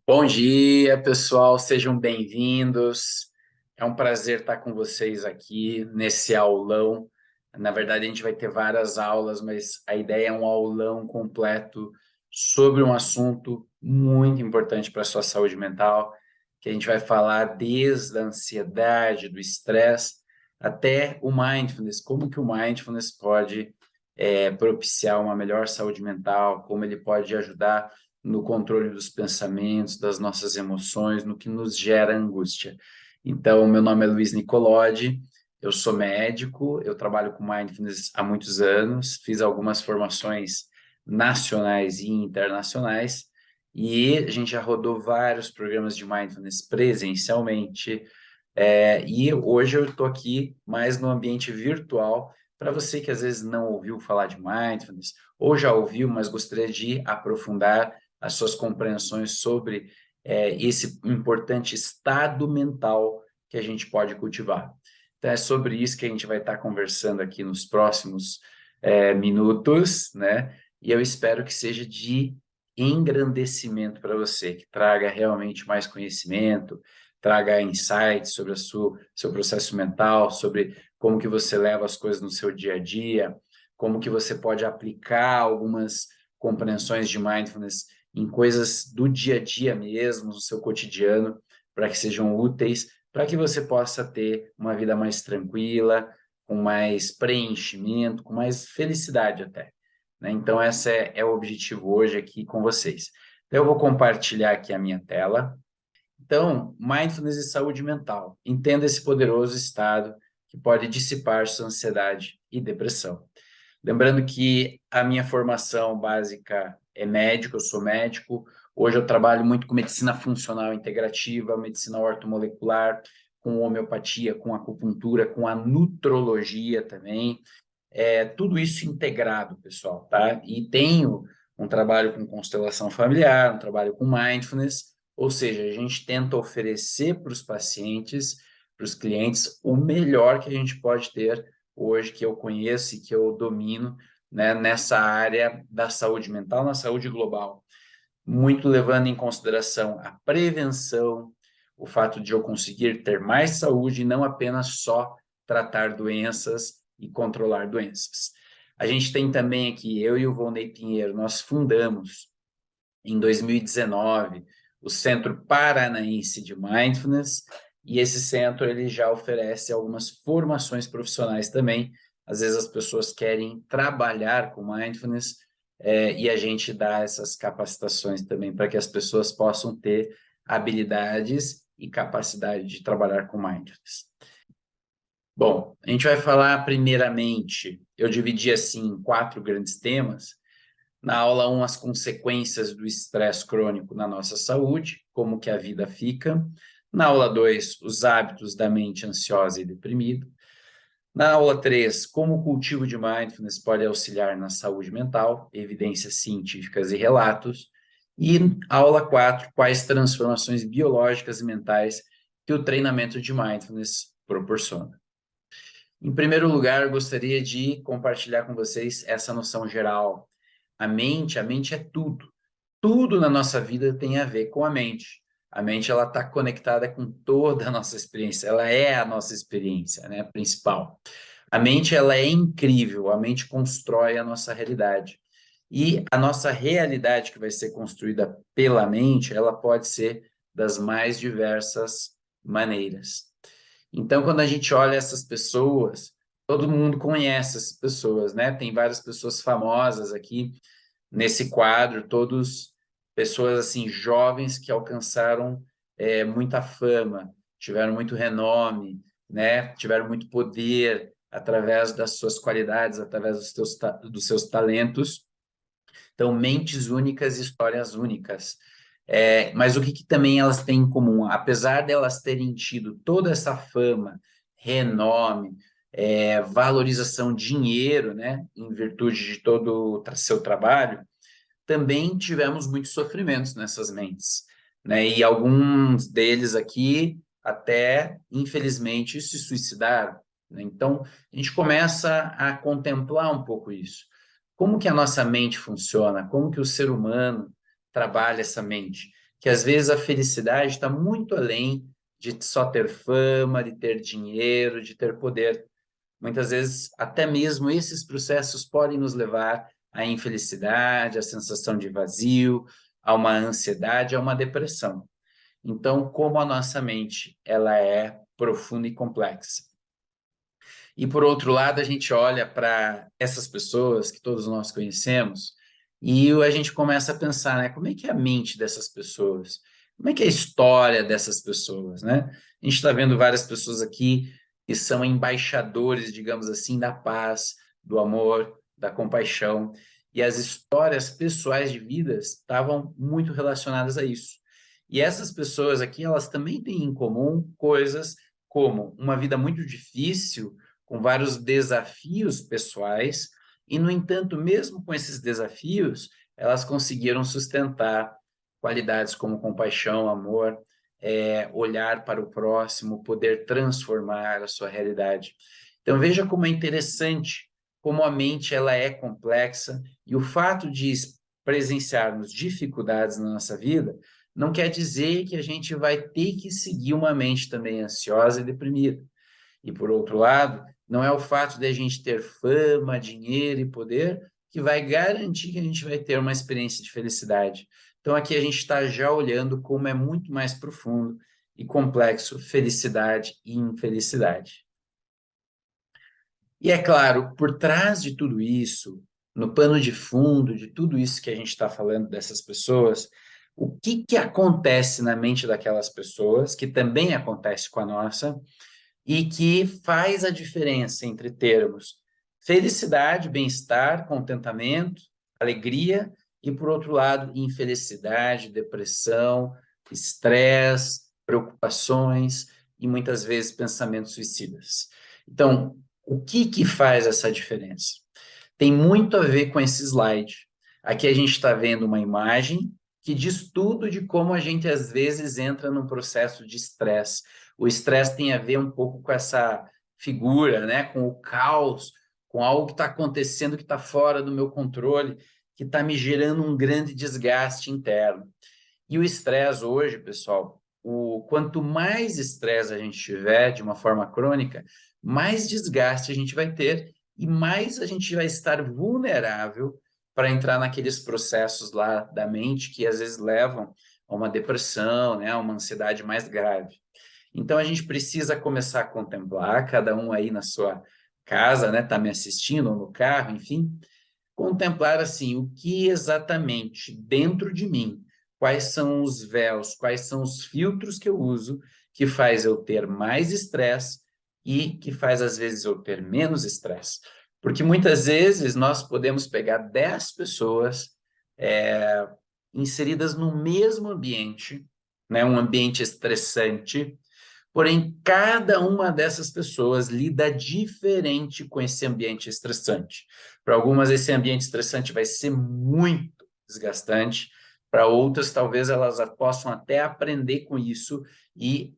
Bom dia, pessoal, sejam bem-vindos. É um prazer estar com vocês aqui nesse aulão. Na verdade, a gente vai ter várias aulas, mas a ideia é um aulão completo sobre um assunto muito importante para a sua saúde mental, que a gente vai falar desde a ansiedade, do estresse, até o mindfulness, como que o mindfulness pode propiciar uma melhor saúde mental, como ele pode ajudar no controle dos pensamentos, das nossas emoções, no que nos gera angústia. Então, meu nome é Luiz Nicolodi, eu sou médico, eu trabalho com mindfulness há muitos anos, fiz algumas formações nacionais e internacionais, e a gente já rodou vários programas de mindfulness presencialmente, e hoje eu estou aqui mais no ambiente virtual, para você que às vezes não ouviu falar de mindfulness, ou já ouviu, mas gostaria de aprofundar as suas compreensões sobre esse importante estado mental que a gente pode cultivar. Então, é sobre isso que a gente vai estar conversando aqui nos próximos minutos, né? E eu espero que seja de engrandecimento para você, que traga realmente mais conhecimento, traga insights sobre seu processo mental, sobre como que você leva as coisas no seu dia a dia, como que você pode aplicar algumas compreensões de mindfulness em coisas do dia a dia mesmo, no seu cotidiano, para que sejam úteis, para que você possa ter uma vida mais tranquila, com mais preenchimento, com mais felicidade até, né? Então, esse é o objetivo hoje aqui com vocês. Então, eu vou compartilhar aqui a minha tela. Então, mindfulness e saúde mental. Entenda esse poderoso estado que pode dissipar sua ansiedade e depressão. Lembrando que a minha formação básica é médico, eu sou médico. Hoje eu trabalho muito com medicina funcional integrativa, medicina ortomolecular, com homeopatia, com acupuntura, com a nutrologia também. Tudo isso integrado, pessoal, tá? E tenho um trabalho com constelação familiar, um trabalho com mindfulness, ou seja, a gente tenta oferecer para os pacientes, para os clientes, o melhor que a gente pode ter hoje, que eu conheço e que eu domino, né, nessa área da saúde mental, na saúde global. Muito levando em consideração a prevenção, o fato de eu conseguir ter mais saúde e não apenas só tratar doenças e controlar doenças. A gente tem também aqui, eu e o Volney Pinheiro, nós fundamos em 2019 o Centro Paranaense de Mindfulness, e esse centro ele já oferece algumas formações profissionais também. Às vezes as pessoas querem trabalhar com mindfulness, e a gente dá essas capacitações também para que as pessoas possam ter habilidades e capacidade de trabalhar com mindfulness. Bom, a gente vai falar primeiramente, eu dividi assim em quatro grandes temas. Na aula 1, as consequências do estresse crônico na nossa saúde, como que a vida fica. Na aula 2, os hábitos da mente ansiosa e deprimida. Na aula 3, como o cultivo de mindfulness pode auxiliar na saúde mental, evidências científicas e relatos. E aula 4, quais transformações biológicas e mentais que o treinamento de mindfulness proporciona. Em primeiro lugar, eu gostaria de compartilhar com vocês essa noção geral. A mente é tudo. Tudo na nossa vida tem a ver com a mente. A mente ela está conectada com toda a nossa experiência. Ela é a nossa experiência, né, principal. A mente ela é incrível. A mente constrói a nossa realidade. E a nossa realidade que vai ser construída pela mente, ela pode ser das mais diversas maneiras. Então, quando a gente olha essas pessoas, todo mundo conhece essas pessoas, né? Tem várias pessoas famosas aqui nesse quadro, todos pessoas assim jovens que alcançaram muita fama, tiveram muito renome, né? Tiveram muito poder através das suas qualidades, através dos seus talentos. Então, mentes únicas, histórias únicas. Mas o que também elas têm em comum? Apesar de elas terem tido toda essa fama, renome, valorização, dinheiro, né, em virtude de todo o seu trabalho, também tivemos muitos sofrimentos nessas mentes, né? E alguns deles aqui até, infelizmente, se suicidaram, né? Então, a gente começa a contemplar um pouco isso. Como que a nossa mente funciona? Como que o ser humano trabalha essa mente? que às vezes a felicidade está muito além de só ter fama, de ter dinheiro, de ter poder. Muitas vezes, até mesmo esses processos podem nos levar à infelicidade, à sensação de vazio, a uma ansiedade, a uma depressão. Então, como a nossa mente, ela é profunda e complexa. E, por outro lado, a gente olha para essas pessoas que todos nós conhecemos e a gente começa a pensar, né? Como é que é a mente dessas pessoas? Como é que é a história dessas pessoas, né? A gente está vendo várias pessoas aqui que são embaixadores, digamos assim, da paz, do amor, da compaixão. E as histórias pessoais de vidas estavam muito relacionadas a isso. E essas pessoas aqui, elas também têm em comum coisas como uma vida muito difícil, com vários desafios pessoais, e, no entanto, mesmo com esses desafios, elas conseguiram sustentar qualidades como compaixão, amor, olhar para o próximo, poder transformar a sua realidade. Então, veja como é interessante como a mente ela é complexa e o fato de presenciarmos dificuldades na nossa vida não quer dizer que a gente vai ter que seguir uma mente também ansiosa e deprimida. E, por outro lado, não é o fato de a gente ter fama, dinheiro e poder que vai garantir que a gente vai ter uma experiência de felicidade. Então, aqui a gente está já olhando como é muito mais profundo e complexo felicidade e infelicidade. E é claro, por trás de tudo isso, no pano de fundo de tudo isso que a gente está falando dessas pessoas, o que que acontece na mente daquelas pessoas, que também acontece com a nossa, e que faz a diferença entre termos felicidade, bem-estar, contentamento, alegria, e, por outro lado, infelicidade, depressão, estresse, preocupações e, muitas vezes, pensamentos suicidas. Então, o que que faz essa diferença? Tem muito a ver com esse slide. Aqui a gente está vendo uma imagem que diz tudo de como a gente, às vezes, entra num processo de estresse. O estresse tem a ver um pouco com essa figura, né? Com o caos, com algo que está acontecendo que está fora do meu controle, que está me gerando um grande desgaste interno. E o estresse hoje, pessoal, quanto mais estresse a gente tiver de uma forma crônica, mais desgaste a gente vai ter e mais a gente vai estar vulnerável para entrar naqueles processos lá da mente que às vezes levam a uma depressão, né, a uma ansiedade mais grave. Então a gente precisa começar a contemplar, cada um aí na sua casa, né, tá me assistindo ou no carro, enfim, contemplar assim o que exatamente dentro de mim, quais são os véus, quais são os filtros que eu uso que faz eu ter mais estresse e que faz às vezes eu ter menos estresse. Porque muitas vezes nós podemos pegar 10 pessoas inseridas no mesmo ambiente, né, um ambiente estressante. Porém, cada uma dessas pessoas lida diferente com esse ambiente estressante. Para algumas, esse ambiente estressante vai ser muito desgastante. Para outras, talvez elas possam até aprender com isso e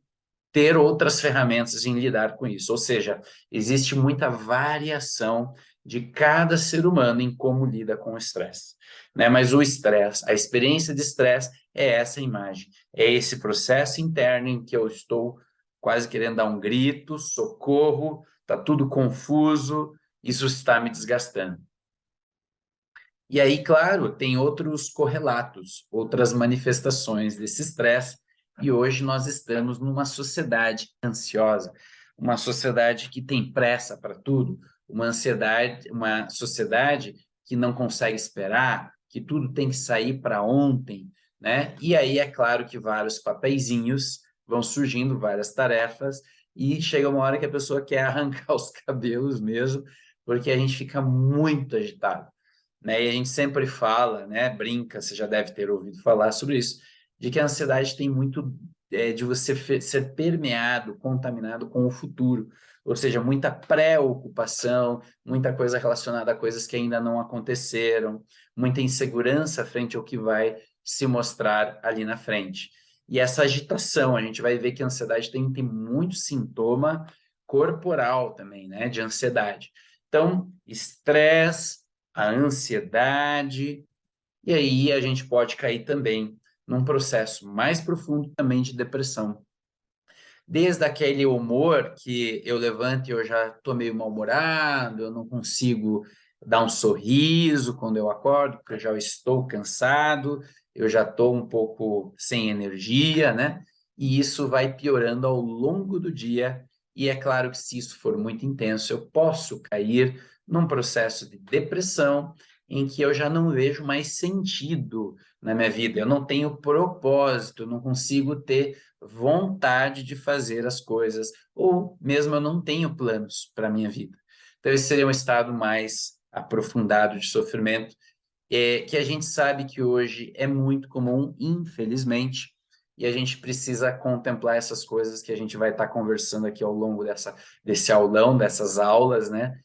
ter outras ferramentas em lidar com isso. Ou seja, existe muita variação de cada ser humano em como lida com o estresse, né? Mas o estresse, a experiência de estresse é essa imagem, é esse processo interno em que eu estou quase querendo dar um grito, socorro, está tudo confuso, isso está me desgastando. E aí, claro, tem outros correlatos, outras manifestações desse estresse, e hoje nós estamos numa sociedade ansiosa, uma sociedade que tem pressa para tudo, uma sociedade que não consegue esperar, que tudo tem que sair para ontem, né? E aí é claro que vários papeizinhos vão surgindo, várias tarefas, e chega uma hora que a pessoa quer arrancar os cabelos mesmo, porque a gente fica muito agitado, né? E a gente sempre fala, né? Brinca, você já deve ter ouvido falar sobre isso, de que a ansiedade tem muito de você ser permeado, contaminado com o futuro, ou seja, muita preocupação, muita coisa relacionada a coisas que ainda não aconteceram, muita insegurança frente ao que vai se mostrar ali na frente. E essa agitação, a gente vai ver que a ansiedade tem muito sintoma corporal também, né? De ansiedade. Então, estresse, a ansiedade, e aí a gente pode cair também num processo mais profundo também de depressão. Desde aquele humor que eu levanto e eu já estou meio mal-humorado, eu não consigo dar um sorriso quando eu acordo, porque eu já estou cansado, eu já estou um pouco sem energia, né? E isso vai piorando ao longo do dia. E é claro que se isso for muito intenso, eu posso cair num processo de depressão em que eu já não vejo mais sentido na minha vida, eu não tenho propósito, eu não consigo ter vontade de fazer as coisas, ou mesmo eu não tenho planos para a minha vida. Então, esse seria um estado mais aprofundado de sofrimento, que a gente sabe que hoje é muito comum, infelizmente, e a gente precisa contemplar essas coisas que a gente vai estar conversando aqui ao longo desse aulão, dessas aulas, né?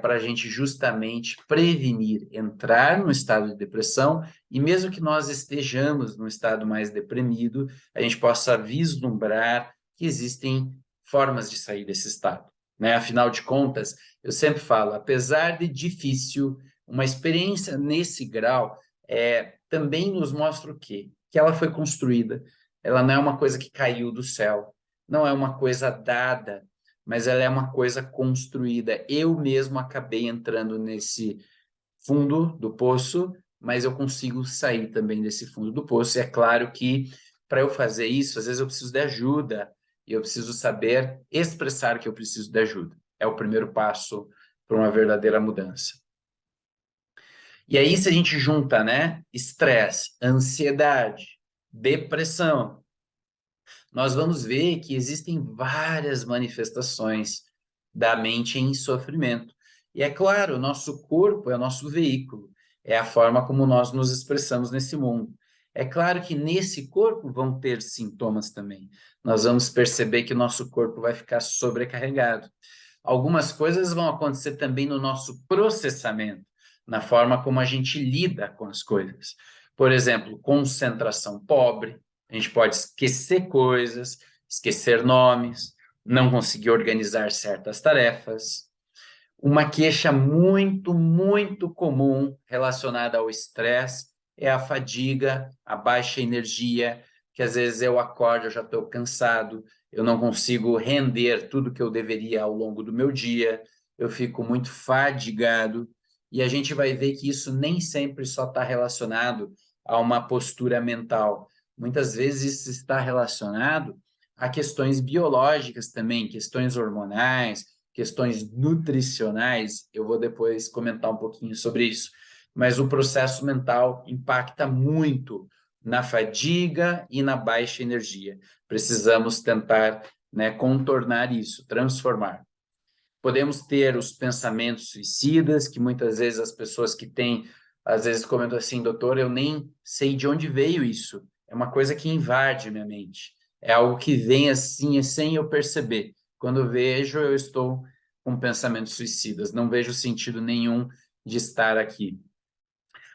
Para a gente justamente prevenir entrar no estado de depressão e mesmo que nós estejamos num estado mais deprimido, a gente possa vislumbrar que existem formas de sair desse estado, né? Afinal de contas, eu sempre falo, apesar de difícil, uma experiência nesse grau também nos mostra o quê? Que ela foi construída, ela não é uma coisa que caiu do céu, não é uma coisa dada, mas ela é uma coisa construída. Eu mesmo acabei entrando nesse fundo do poço, mas eu consigo sair também desse fundo do poço. E é claro que para eu fazer isso, às vezes eu preciso de ajuda e eu preciso saber expressar que eu preciso de ajuda. É o primeiro passo para uma verdadeira mudança. E aí, se a gente junta, né, estresse, ansiedade, depressão, nós vamos ver que existem várias manifestações da mente em sofrimento. E é claro, o nosso corpo é o nosso veículo, é a forma como nós nos expressamos nesse mundo. É claro que nesse corpo vão ter sintomas também. Nós vamos perceber que o nosso corpo vai ficar sobrecarregado. Algumas coisas vão acontecer também no nosso processamento, na forma como a gente lida com as coisas. Por exemplo, concentração pobre, a gente pode esquecer coisas, esquecer nomes, não conseguir organizar certas tarefas. Uma queixa muito, muito comum relacionada ao estresse é a fadiga, a baixa energia, que às vezes eu acordo, eu já estou cansado, eu não consigo render tudo que eu deveria ao longo do meu dia, eu fico muito fadigado, e a gente vai ver que isso nem sempre só está relacionado a uma postura mental. Muitas vezes isso está relacionado a questões biológicas também, questões hormonais, questões nutricionais, eu vou depois comentar um pouquinho sobre isso, mas o processo mental impacta muito na fadiga e na baixa energia. Precisamos tentar, né, contornar isso, transformar. Podemos ter os pensamentos suicidas, que muitas vezes as pessoas que têm, às vezes comentam assim, doutor, eu nem sei de onde veio isso. É uma coisa que invade minha mente. É algo que vem assim, sem eu perceber. Quando eu vejo, eu estou com pensamentos suicidas. Não vejo sentido nenhum de estar aqui.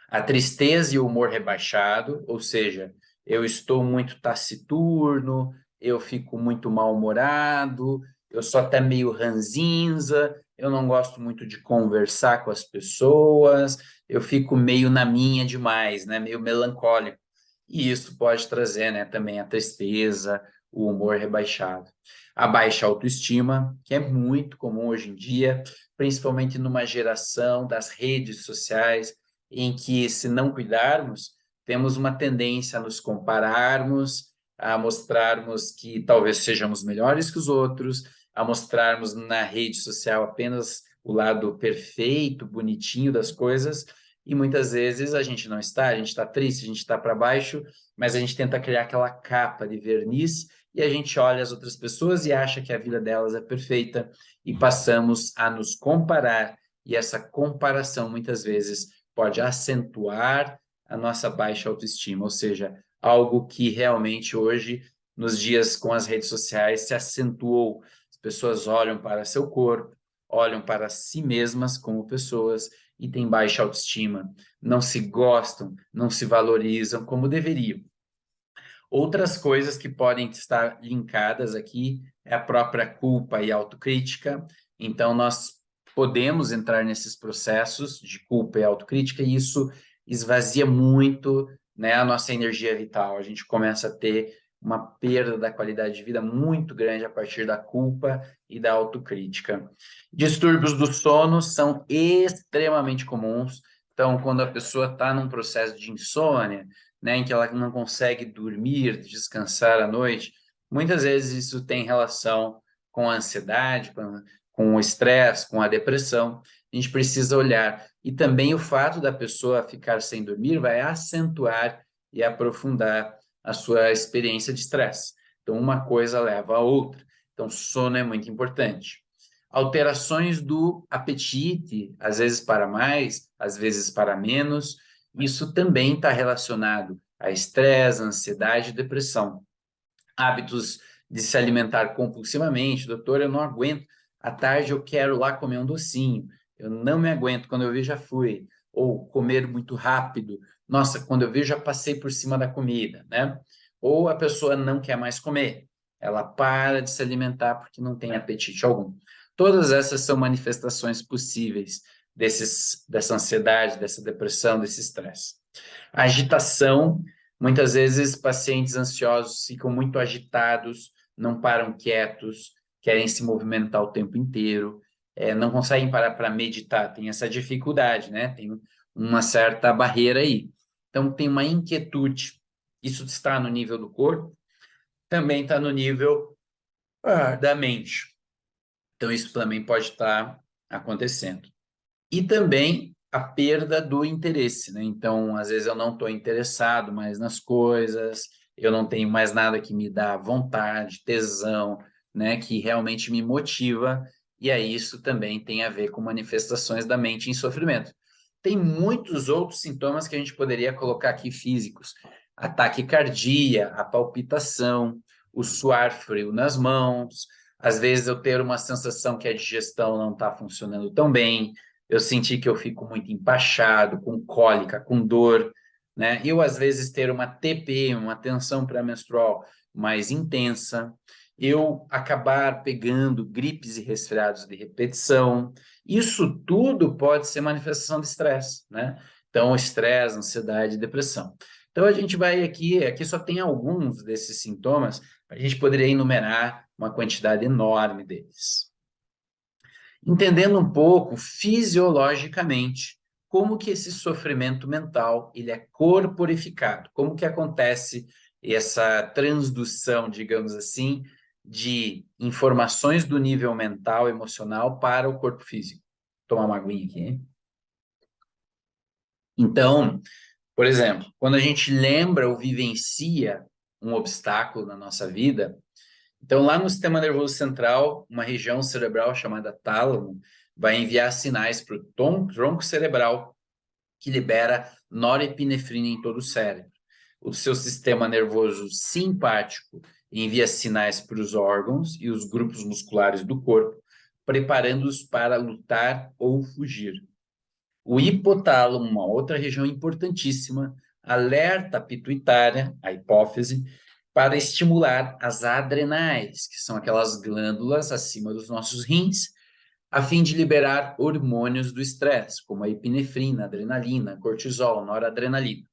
A tristeza e o humor rebaixado, ou seja, eu estou muito taciturno, eu fico muito mal-humorado, eu sou até meio ranzinza, eu não gosto muito de conversar com as pessoas, eu fico meio na minha demais, né? Meio melancólico. E isso pode trazer, né, também a tristeza, o humor rebaixado. A baixa autoestima, que é muito comum hoje em dia, principalmente numa geração das redes sociais, em que, se não cuidarmos, temos uma tendência a nos compararmos, a mostrarmos que talvez sejamos melhores que os outros, a mostrarmos na rede social apenas o lado perfeito, bonitinho das coisas, e muitas vezes a gente não está, a gente está triste, a gente está para baixo, mas a gente tenta criar aquela capa de verniz e a gente olha as outras pessoas e acha que a vida delas é perfeita e passamos a nos comparar, e essa comparação muitas vezes pode acentuar a nossa baixa autoestima, ou seja, algo que realmente hoje, nos dias com as redes sociais, se acentuou. As pessoas olham para seu corpo, olham para si mesmas como pessoas e têm baixa autoestima, não se gostam, não se valorizam como deveriam. Outras coisas que podem estar linkadas aqui é a própria culpa e autocrítica. Então, nós podemos entrar nesses processos de culpa e autocrítica, e isso esvazia muito né, a nossa energia vital. A gente começa a ter uma perda da qualidade de vida muito grande a partir da culpa e da autocrítica. Distúrbios do sono são extremamente comuns. Então, quando a pessoa está num processo de insônia, né, em que ela não consegue dormir, descansar à noite, muitas vezes isso tem relação com a ansiedade, com o estresse, com a depressão. A gente precisa olhar. E também o fato da pessoa ficar sem dormir vai acentuar e aprofundar a sua experiência de estresse. Então, uma coisa leva a outra. Então, sono é muito importante. Alterações do apetite, às vezes para mais, às vezes para menos, isso também está relacionado a estresse, ansiedade e depressão. Hábitos de se alimentar compulsivamente, doutor, eu não aguento, à tarde eu quero lá comer um docinho, eu não me aguento, quando eu vi já fui, ou comer muito rápido, nossa, quando eu vi já passei por cima da comida, né? Ou a pessoa não quer mais comer, ela para de se alimentar porque não tem apetite algum. Todas essas são manifestações possíveis dessa ansiedade, dessa depressão, desse estresse. A agitação, muitas vezes pacientes ansiosos ficam muito agitados, não param quietos, querem se movimentar o tempo inteiro, não conseguem parar para meditar, tem essa dificuldade, né? Tem uma certa barreira aí. Então, tem uma inquietude. Isso está no nível do corpo, também está no nível da mente. Então, isso também pode estar acontecendo. E também a perda do interesse, né? Então, às vezes eu não estou interessado mais nas coisas, eu não tenho mais nada que me dá vontade, tesão, né? Que realmente me motiva, e aí isso também tem a ver com manifestações da mente em sofrimento. Tem muitos outros sintomas que a gente poderia colocar aqui físicos: a taquicardia, a palpitação, o suar frio nas mãos, às vezes eu ter uma sensação que a digestão não está funcionando tão bem, eu senti que eu fico muito empachado, com cólica, com dor, né? Eu, às vezes, ter uma TP, uma tensão pré-menstrual mais intensa, eu acabar pegando gripes e resfriados de repetição, isso tudo pode ser manifestação de estresse, né? Então, estresse, ansiedade, depressão. Então, a gente vai aqui só tem alguns desses sintomas, a gente poderia enumerar uma quantidade enorme deles. Entendendo um pouco fisiologicamente como que esse sofrimento mental ele é corporificado, como que acontece essa transdução, digamos assim, de informações do nível mental, emocional para o corpo físico. Vou tomar uma aguinha aqui, hein? Então, por exemplo, quando a gente lembra ou vivencia um obstáculo na nossa vida, então, lá no sistema nervoso central, uma região cerebral chamada tálamo vai enviar sinais para o tronco cerebral, que libera norepinefrina em todo o cérebro. O seu sistema nervoso simpático envia sinais para os órgãos e os grupos musculares do corpo, preparando-os para lutar ou fugir. O hipotálamo, uma outra região importantíssima, alerta a pituitária, a hipófise, para estimular as adrenais, que são aquelas glândulas acima dos nossos rins, a fim de liberar hormônios do estresse, como a epinefrina, adrenalina, cortisol, noradrenalina.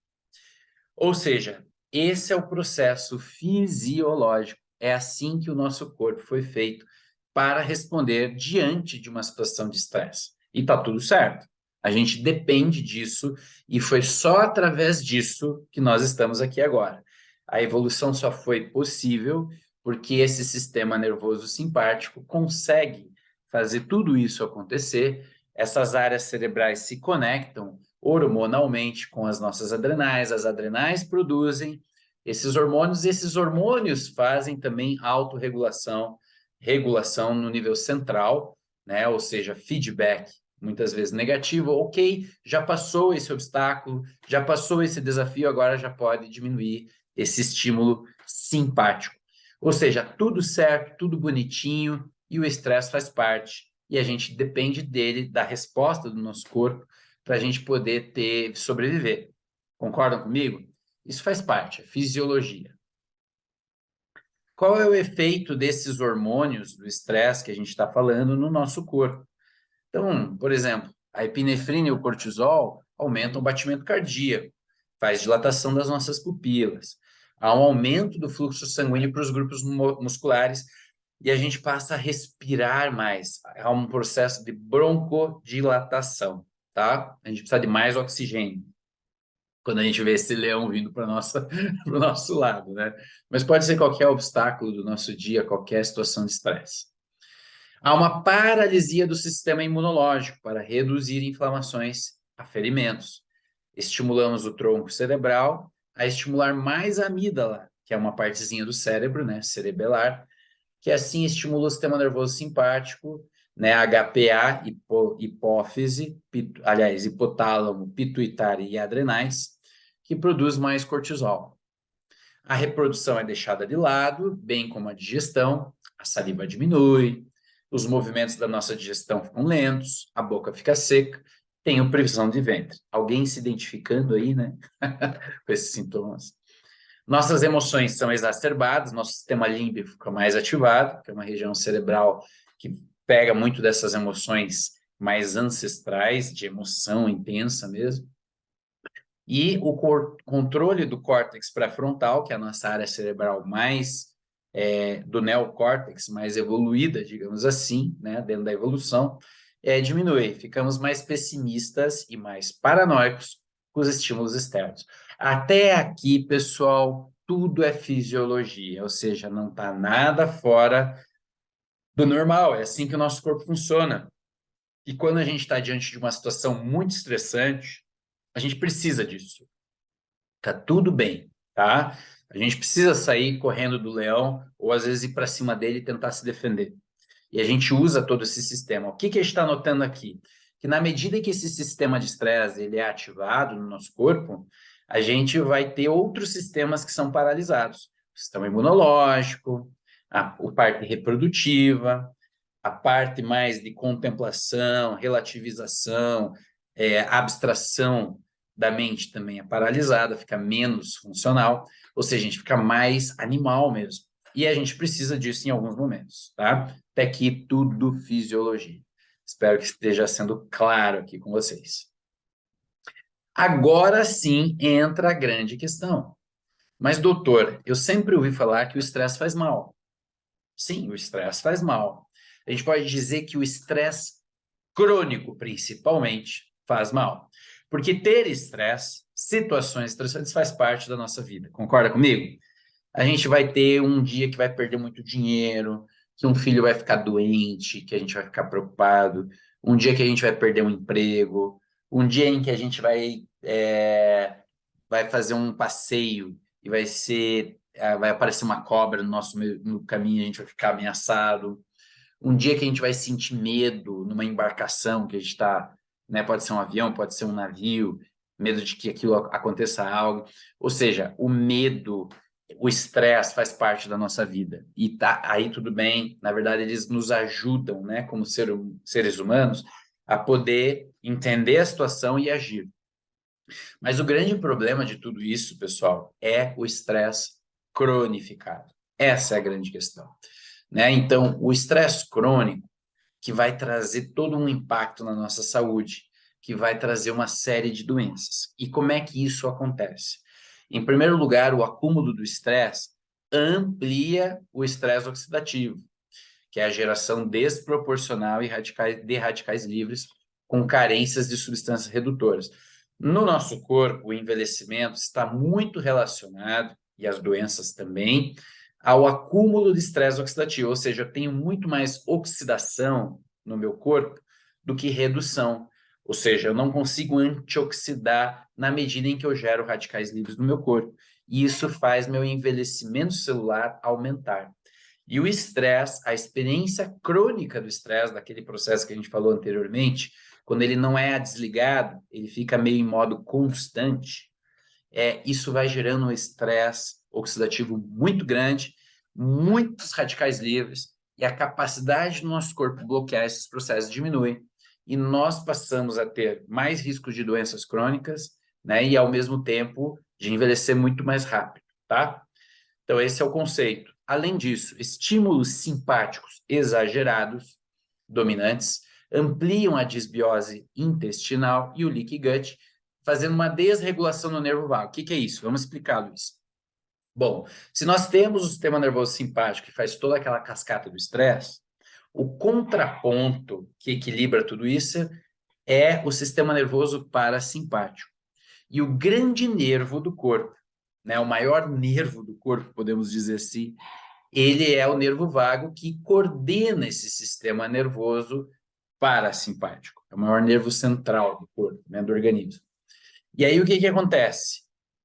Ou seja, esse é o processo fisiológico. É assim que o nosso corpo foi feito para responder diante de uma situação de estresse. E está tudo certo. A gente depende disso e foi só através disso que nós estamos aqui agora. A evolução só foi possível porque esse sistema nervoso simpático consegue fazer tudo isso acontecer. Essas áreas cerebrais se conectam hormonalmente com as nossas adrenais, as adrenais produzem esses hormônios fazem também autorregulação, regulação no nível central, né? Ou seja, feedback muitas vezes negativo, ok, já passou esse obstáculo, já passou esse desafio, agora já pode diminuir esse estímulo simpático. Ou seja, tudo certo, tudo bonitinho, e o estresse faz parte, e a gente depende dele, da resposta do nosso corpo, para a gente poder sobreviver. Concordam comigo? Isso faz parte, é fisiologia. Qual é o efeito desses hormônios do estresse que a gente está falando no nosso corpo? Então, por exemplo, a epinefrina e o cortisol aumentam o batimento cardíaco, faz dilatação das nossas pupilas, há um aumento do fluxo sanguíneo para os grupos musculares e a gente passa a respirar mais. Há um processo de broncodilatação, tá? A gente precisa de mais oxigênio quando a gente vê esse leão vindo para o nosso lado, né? Mas pode ser qualquer obstáculo do nosso dia, qualquer situação de estresse. Há uma paralisia do sistema imunológico para reduzir inflamações a ferimentos. Estimulamos o tronco cerebral a estimular mais a amígdala, que é uma partezinha do cérebro, né, cerebelar, que assim estimula o sistema nervoso simpático, né, HPA, hipófise, hipotálamo, pituitário e adrenais, que produz mais cortisol. A reprodução é deixada de lado, bem como a digestão, a saliva diminui, os movimentos da nossa digestão ficam lentos, a boca fica seca, tenho previsão de ventre. Alguém se identificando aí, né, com esses sintomas? Nossas emoções são exacerbadas, nosso sistema límbico fica mais ativado, que é uma região cerebral que pega muito dessas emoções mais ancestrais, de emoção intensa mesmo. E o controle do córtex pré-frontal, que é a nossa área cerebral mais do neocórtex, mais evoluída, digamos assim, né, dentro da evolução, diminui. Ficamos mais pessimistas e mais paranoicos com os estímulos externos. Até aqui, pessoal, tudo é fisiologia, ou seja, não está nada fora do normal. É assim que o nosso corpo funciona. E quando a gente está diante de uma situação muito estressante, a gente precisa disso. Tá tudo bem, tá? A gente precisa sair correndo do leão ou às vezes ir para cima dele e tentar se defender. E a gente usa todo esse sistema. O que que a gente está notando aqui? Que na medida que esse sistema de estresse ele é ativado no nosso corpo, a gente vai ter outros sistemas que são paralisados. O sistema imunológico, a parte reprodutiva, a parte mais de contemplação, relativização, abstração da mente também é paralisada, fica menos funcional, ou seja, a gente fica mais animal mesmo. E a gente precisa disso em alguns momentos, tá? Até aqui tudo fisiologia. Espero que esteja sendo claro aqui com vocês. Agora sim entra a grande questão. Mas, doutor, eu sempre ouvi falar que o estresse faz mal. Sim, o estresse faz mal. A gente pode dizer que o estresse crônico, principalmente, faz mal. Porque ter estresse, situações estressantes, faz parte da nossa vida. Concorda comigo? A gente vai ter um dia que vai perder muito dinheiro, que um filho vai ficar doente, que a gente vai ficar preocupado, um dia que a gente vai perder um emprego, um dia em que a gente vai fazer um passeio e vai aparecer uma cobra no caminho, a gente vai ficar ameaçado. Um dia que a gente vai sentir medo numa embarcação que a gente está, né? Pode ser um avião, pode ser um navio, medo de que aquilo aconteça algo. Ou seja, o medo, o estresse faz parte da nossa vida. E tá aí tudo bem. Na verdade, eles nos ajudam, né, como seres humanos, a poder entender a situação e agir. Mas o grande problema de tudo isso, pessoal, é o estresse cronificado. Essa é a grande questão, né? Então, o estresse crônico que vai trazer todo um impacto na nossa saúde, que vai trazer uma série de doenças. E como é que isso acontece? Em primeiro lugar, o acúmulo do estresse amplia o estresse oxidativo, que é a geração desproporcional de radicais livres com carências de substâncias redutoras. No nosso corpo, o envelhecimento está muito relacionado, e as doenças também, ao acúmulo de estresse oxidativo, ou seja, eu tenho muito mais oxidação no meu corpo do que redução, ou seja, eu não consigo antioxidar na medida em que eu gero radicais livres no meu corpo, e isso faz meu envelhecimento celular aumentar. E o estresse, a experiência crônica do estresse, daquele processo que a gente falou anteriormente, quando ele não é desligado, ele fica meio em modo constante, isso vai gerando um estresse oxidativo muito grande, muitos radicais livres, e a capacidade do nosso corpo bloquear esses processos diminui, e nós passamos a ter mais riscos de doenças crônicas, né, e ao mesmo tempo de envelhecer muito mais rápido, tá? Então, esse é o conceito. Além disso, estímulos simpáticos exagerados, dominantes, ampliam a disbiose intestinal e o leaky gut fazendo uma desregulação no nervo vago. O que é isso? Vamos explicar, Luiz. Bom, se nós temos o sistema nervoso simpático que faz toda aquela cascata do estresse, o contraponto que equilibra tudo isso é o sistema nervoso parasimpático. E o grande nervo do corpo, né, o maior nervo do corpo, podemos dizer assim, ele é o nervo vago que coordena esse sistema nervoso parasimpático. É o maior nervo central do corpo, né, do organismo. E aí o que acontece?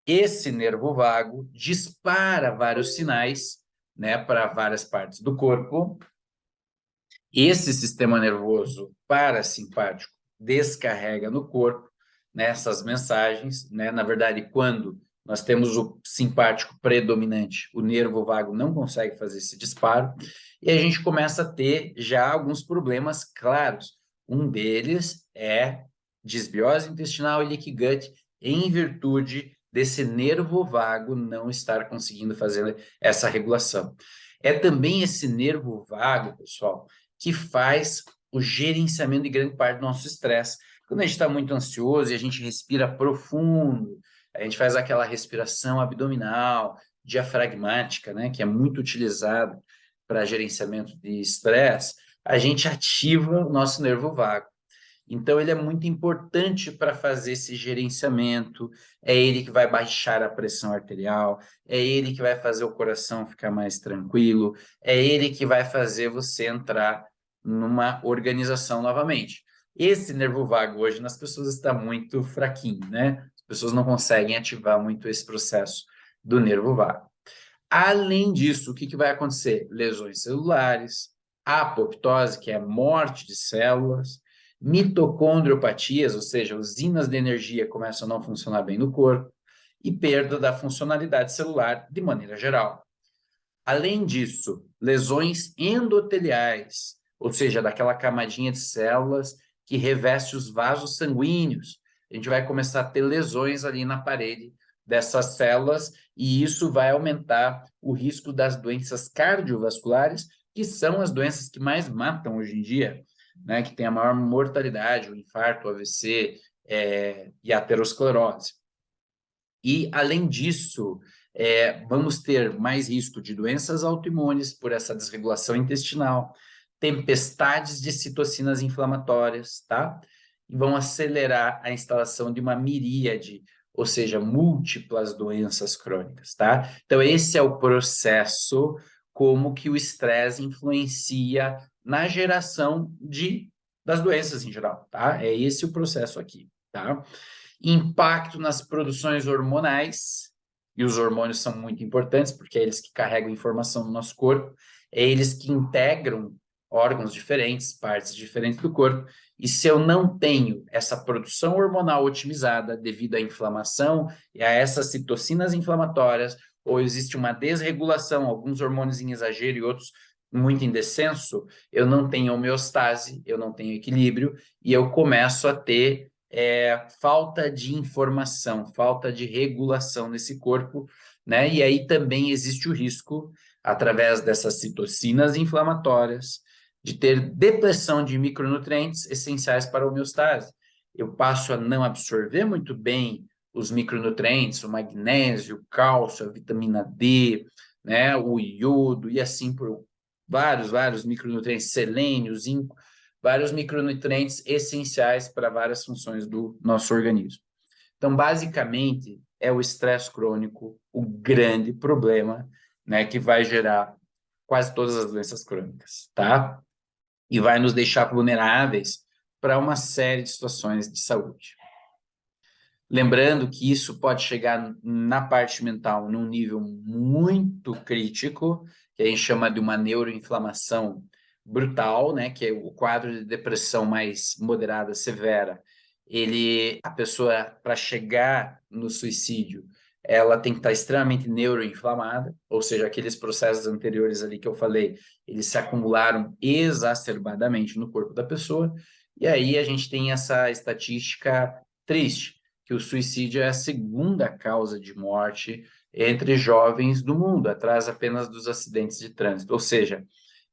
Esse nervo vago dispara vários sinais, né, para várias partes do corpo. Esse sistema nervoso parasimpático descarrega no corpo, né, essas mensagens, né? Na verdade, quando nós temos o simpático predominante, o nervo vago não consegue fazer esse disparo, e a gente começa a ter já alguns problemas claros. Um deles é disbiose intestinal e leaky gut, em virtude desse nervo vago não estar conseguindo fazer essa regulação. É também esse nervo vago, pessoal, que faz o gerenciamento de grande parte do nosso estresse. Quando a gente está muito ansioso e a gente respira profundo, a gente faz aquela respiração abdominal, diafragmática, né, que é muito utilizada para gerenciamento de estresse, a gente ativa o nosso nervo vago. Então, ele é muito importante para fazer esse gerenciamento, é ele que vai baixar a pressão arterial, é ele que vai fazer o coração ficar mais tranquilo, é ele que vai fazer você entrar numa organização novamente. Esse nervo vago hoje nas pessoas está muito fraquinho, né? As pessoas não conseguem ativar muito esse processo do nervo vago. Além disso, o que vai acontecer? Lesões celulares, apoptose, que é morte de células, mitocondriopatias, ou seja, usinas de energia começam a não funcionar bem no corpo, e perda da funcionalidade celular de maneira geral. Além disso, lesões endoteliais, ou seja, daquela camadinha de células que reveste os vasos sanguíneos. A gente vai começar a ter lesões ali na parede dessas células e isso vai aumentar o risco das doenças cardiovasculares, que são as doenças que mais matam hoje em dia, né, que tem a maior mortalidade, o infarto, o AVC e a aterosclerose. E, além disso, vamos ter mais risco de doenças autoimunes por essa desregulação intestinal, tempestades de citocinas inflamatórias, tá? E vão acelerar a instalação de uma miríade, ou seja, múltiplas doenças crônicas, tá? Então, esse é o processo como que o estresse influencia na geração das doenças em geral, tá? É esse o processo aqui, tá? Impacto nas produções hormonais, e os hormônios são muito importantes, porque é eles que carregam informação no nosso corpo, é eles que integram órgãos diferentes, partes diferentes do corpo, e se eu não tenho essa produção hormonal otimizada devido à inflamação e a essas citocinas inflamatórias, ou existe uma desregulação, alguns hormônios em exagero e outros muito em descenso, eu não tenho homeostase, eu não tenho equilíbrio, e eu começo a ter falta de informação, falta de regulação nesse corpo, né? E aí também existe o risco, através dessas citocinas inflamatórias, de ter depressão de micronutrientes essenciais para a homeostase. Eu passo a não absorver muito bem os micronutrientes, o magnésio, o cálcio, a vitamina D, né? O iodo e assim por vários micronutrientes, selênio, zinco, vários micronutrientes essenciais para várias funções do nosso organismo. Então, basicamente, é o estresse crônico o grande problema, né, que vai gerar quase todas as doenças crônicas, tá? E vai nos deixar vulneráveis para uma série de situações de saúde. Lembrando que isso pode chegar na parte mental num nível muito crítico, que a gente chama de uma neuroinflamação brutal, né, que é o quadro de depressão mais moderada, severa. A pessoa, para chegar no suicídio, ela tem que estar extremamente neuroinflamada, ou seja, aqueles processos anteriores ali que eu falei, eles se acumularam exacerbadamente no corpo da pessoa, e aí a gente tem essa estatística triste, que o suicídio é a segunda causa de morte entre jovens do mundo, atrás apenas dos acidentes de trânsito. Ou seja,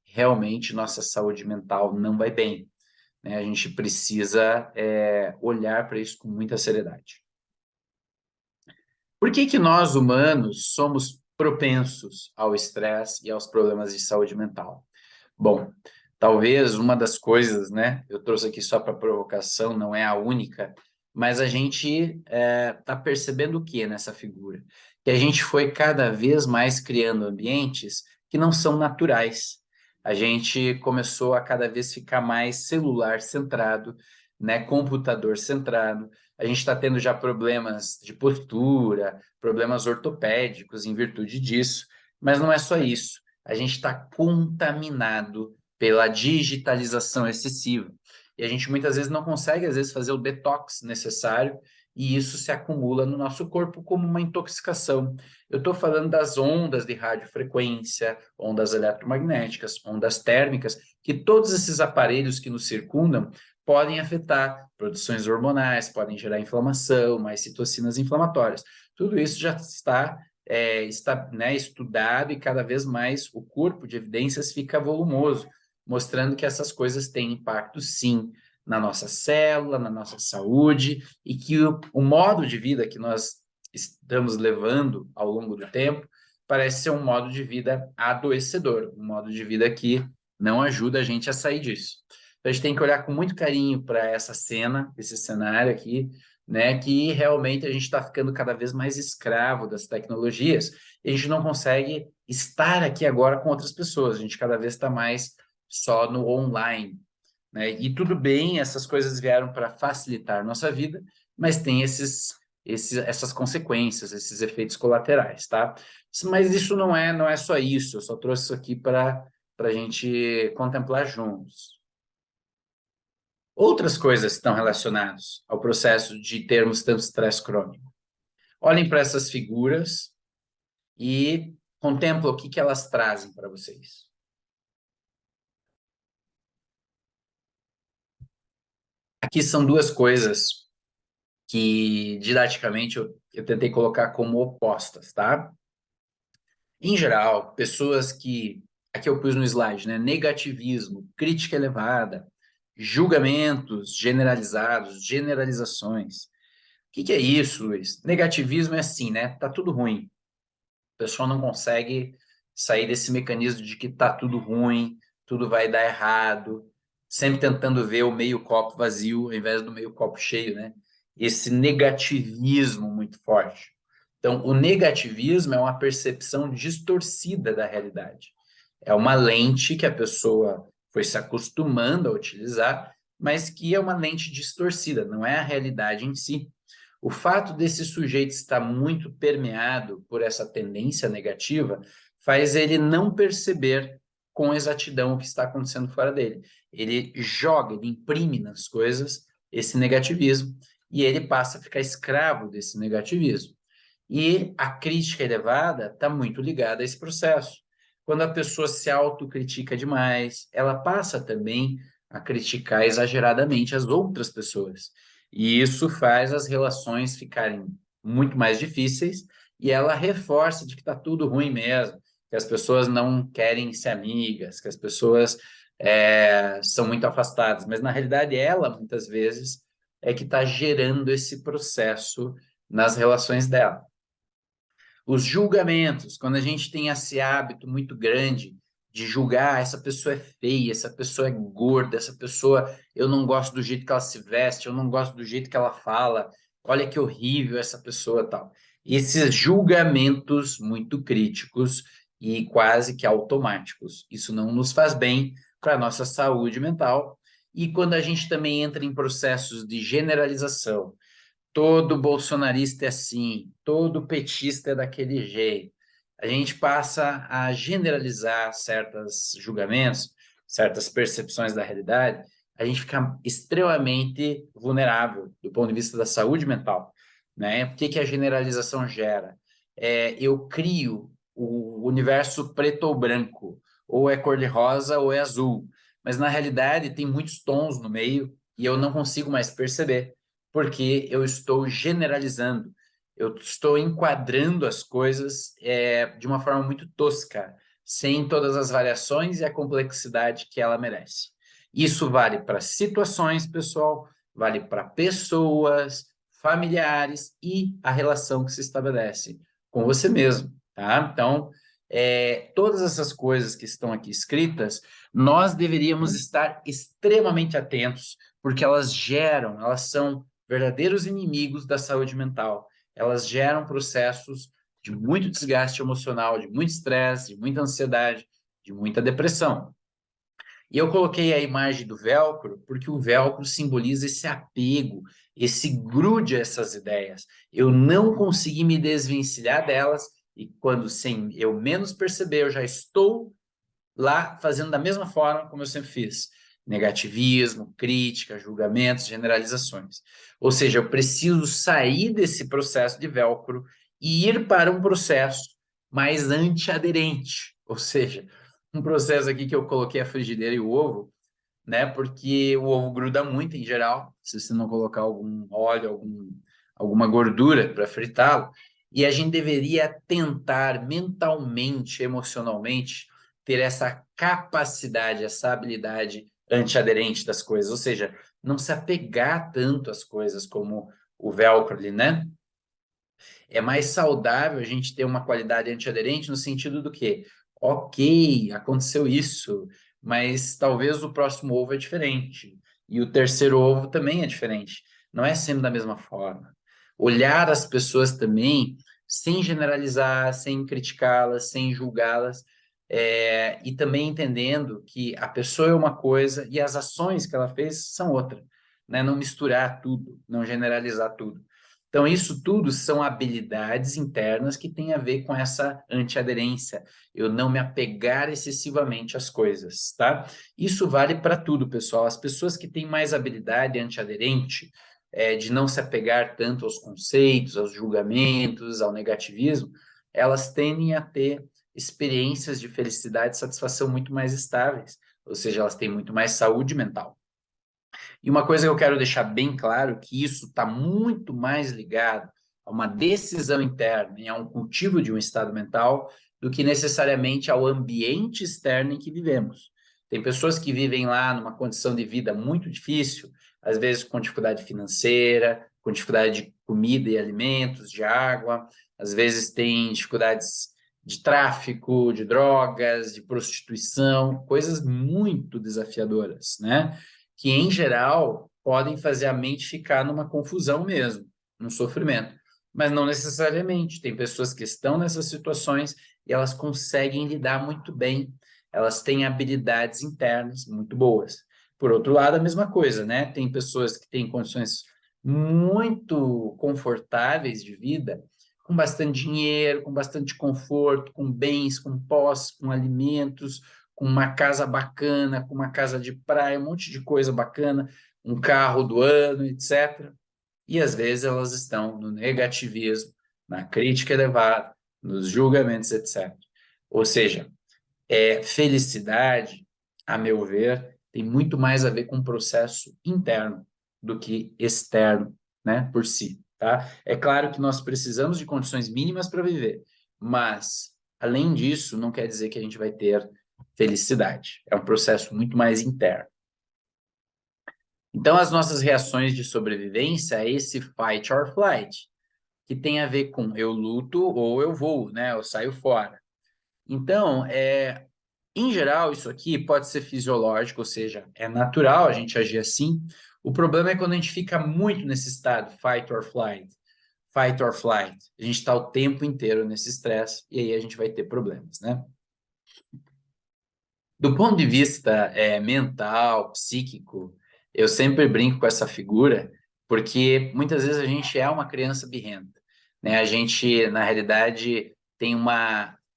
realmente nossa saúde mental não vai bem, né? A gente precisa olhar para isso com muita seriedade. Por que que nós, humanos, somos propensos ao estresse e aos problemas de saúde mental? Bom, talvez uma das coisas, né? Eu trouxe aqui só para provocação, não é a única, mas a gente está percebendo o que nessa figura? Que a gente foi cada vez mais criando ambientes que não são naturais. A gente começou a cada vez ficar mais celular centrado, né? Computador centrado. A gente está tendo já problemas de postura, problemas ortopédicos em virtude disso, mas não é só isso. A gente está contaminado pela digitalização excessiva. E a gente muitas vezes não consegue, às vezes, fazer o detox necessário, e isso se acumula no nosso corpo como uma intoxicação. Eu estou falando das ondas de radiofrequência, ondas eletromagnéticas, ondas térmicas, que todos esses aparelhos que nos circundam podem afetar produções hormonais, podem gerar inflamação, mais citocinas inflamatórias. Tudo isso já está, né, estudado e cada vez mais o corpo de evidências fica volumoso, mostrando que essas coisas têm impacto, sim, na nossa célula, na nossa saúde, e que o modo de vida que nós estamos levando ao longo do tempo parece ser um modo de vida adoecedor, um modo de vida que não ajuda a gente a sair disso. Então, a gente tem que olhar com muito carinho para essa cena, esse cenário aqui, né, que realmente a gente está ficando cada vez mais escravo das tecnologias e a gente não consegue estar aqui agora com outras pessoas, a gente cada vez está mais só no online, né? E tudo bem, essas coisas vieram para facilitar nossa vida, mas tem essas consequências, esses efeitos colaterais, tá? Mas isso não é só isso, eu só trouxe isso aqui para a gente contemplar juntos. Outras coisas estão relacionadas ao processo de termos tanto estresse crônico. Olhem para essas figuras e contemplem o que elas trazem para vocês. Aqui são duas coisas que, didaticamente, eu tentei colocar como opostas, tá? Em geral, pessoas que, aqui eu pus no slide, né? Negativismo, crítica elevada, julgamentos generalizados, generalizações. O que é isso, Luiz? Negativismo é assim, né? Tá tudo ruim. O pessoal não consegue sair desse mecanismo de que tá tudo ruim, tudo vai dar errado, sempre tentando ver o meio copo vazio ao invés do meio copo cheio, né? Esse negativismo muito forte. Então, o negativismo é uma percepção distorcida da realidade. É uma lente que a pessoa foi se acostumando a utilizar, mas que é uma lente distorcida, não é a realidade em si. O fato desse sujeito estar muito permeado por essa tendência negativa faz ele não perceber com exatidão o que está acontecendo fora dele. Ele joga, ele imprime nas coisas esse negativismo e ele passa a ficar escravo desse negativismo. E a crítica elevada está muito ligada a esse processo. Quando a pessoa se autocritica demais, ela passa também a criticar exageradamente as outras pessoas. E isso faz as relações ficarem muito mais difíceis e ela reforça de que está tudo ruim mesmo, que as pessoas não querem ser amigas, que as pessoas são muito afastadas. Mas, na realidade, ela, muitas vezes, é que está gerando esse processo nas relações dela. Os julgamentos, quando a gente tem esse hábito muito grande de julgar, essa pessoa é feia, essa pessoa é gorda, essa pessoa, eu não gosto do jeito que ela se veste, eu não gosto do jeito que ela fala, olha que horrível essa pessoa, tal. Esses julgamentos muito críticos e quase que automáticos, isso não nos faz bem para a nossa saúde mental. E quando a gente também entra em processos de generalização, todo bolsonarista é assim, todo petista é daquele jeito. A gente passa a generalizar certos julgamentos, certas percepções da realidade, a gente fica extremamente vulnerável do ponto de vista da saúde mental, né? O que a generalização gera? Eu crio o universo preto ou branco, ou é cor-de-rosa ou é azul, mas na realidade tem muitos tons no meio e eu não consigo mais perceber porque eu estou generalizando, eu estou enquadrando as coisas de uma forma muito tosca, sem todas as variações e a complexidade que ela merece. Isso vale para situações, pessoal, vale para pessoas, familiares e a relação que se estabelece com você mesmo, tá? Então, todas essas coisas que estão aqui escritas, nós deveríamos estar extremamente atentos, porque elas são verdadeiros inimigos da saúde mental. Elas geram processos de muito desgaste emocional, de muito estresse, de muita ansiedade, de muita depressão. E eu coloquei a imagem do velcro porque o velcro simboliza esse apego, esse grude a essas ideias. Eu não consegui me desvencilhar delas e quando sem eu menos perceber, eu já estou lá fazendo da mesma forma como eu sempre fiz. Negativismo, crítica, julgamentos, generalizações. Ou seja, eu preciso sair desse processo de velcro e ir para um processo mais antiaderente. Ou seja, um processo aqui que eu coloquei a frigideira e o ovo, né? Porque o ovo gruda muito em geral, se você não colocar algum óleo, alguma gordura para fritá-lo. E a gente deveria tentar mentalmente, emocionalmente, ter essa capacidade, essa habilidade antiaderente das coisas, ou seja, não se apegar tanto às coisas como o velcro ali, né? É mais saudável a gente ter uma qualidade antiaderente no sentido do que, ok, aconteceu isso, mas talvez o próximo ovo é diferente. E o terceiro ovo também é diferente. Não é sempre da mesma forma. Olhar as pessoas também sem generalizar, sem criticá-las, sem julgá-las, e também entendendo que a pessoa é uma coisa e as ações que ela fez são outra, né? Não misturar tudo, não generalizar tudo. Então, isso tudo são habilidades internas que têm a ver com essa antiaderência, eu não me apegar excessivamente às coisas, tá? Isso vale para tudo, pessoal. As pessoas que têm mais habilidade antiaderente, de não se apegar tanto aos conceitos, aos julgamentos, ao negativismo, elas tendem a ter experiências de felicidade e satisfação muito mais estáveis, ou seja, elas têm muito mais saúde mental. E uma coisa que eu quero deixar bem claro, que isso está muito mais ligado a uma decisão interna e a um cultivo de um estado mental do que necessariamente ao ambiente externo em que vivemos. Tem pessoas que vivem lá numa condição de vida muito difícil, às vezes com dificuldade financeira, com dificuldade de comida e alimentos, de água, às vezes tem dificuldades de tráfico, de drogas, de prostituição, coisas muito desafiadoras, né? Que, em geral, podem fazer a mente ficar numa confusão mesmo, num sofrimento. Mas não necessariamente. Tem pessoas que estão nessas situações e elas conseguem lidar muito bem. Elas têm habilidades internas muito boas. Por outro lado, a mesma coisa, né? Tem pessoas que têm condições muito confortáveis de vida, com bastante dinheiro, com bastante conforto, com bens, com posse, com alimentos, com uma casa bacana, com uma casa de praia, um monte de coisa bacana, um carro do ano, etc. E às vezes elas estão no negativismo, na crítica elevada, nos julgamentos, etc. Ou seja, felicidade, a meu ver, tem muito mais a ver com um processo interno do que externo, né, por si, tá? É claro que nós precisamos de condições mínimas para viver, mas, além disso, não quer dizer que a gente vai ter felicidade. É um processo muito mais interno. Então, as nossas reações de sobrevivência é esse fight or flight, que tem a ver com eu luto ou eu vou, né? Eu saio fora. Então, em geral, isso aqui pode ser fisiológico, ou seja, é natural a gente agir assim. O problema é quando a gente fica muito nesse estado, fight or flight, fight or flight. A gente está o tempo inteiro nesse estresse e aí a gente vai ter problemas, né? Do ponto de vista mental, psíquico, eu sempre brinco com essa figura, porque muitas vezes a gente é uma criança birrenta, né? A gente, na realidade, tem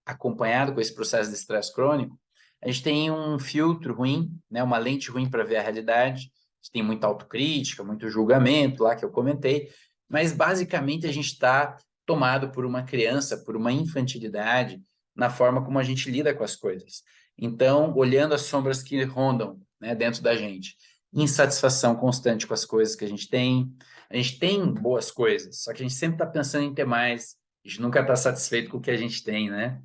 acompanhado com esse processo de estresse crônico, a gente tem um filtro ruim, né? Uma lente ruim para ver a realidade, a gente tem muita autocrítica, muito julgamento lá que eu comentei, mas basicamente a gente está tomado por uma criança, por uma infantilidade na forma como a gente lida com as coisas. Então, olhando as sombras que rondam, né, dentro da gente, insatisfação constante com as coisas que a gente tem boas coisas, só que a gente sempre está pensando em ter mais, a gente nunca está satisfeito com o que a gente tem, né?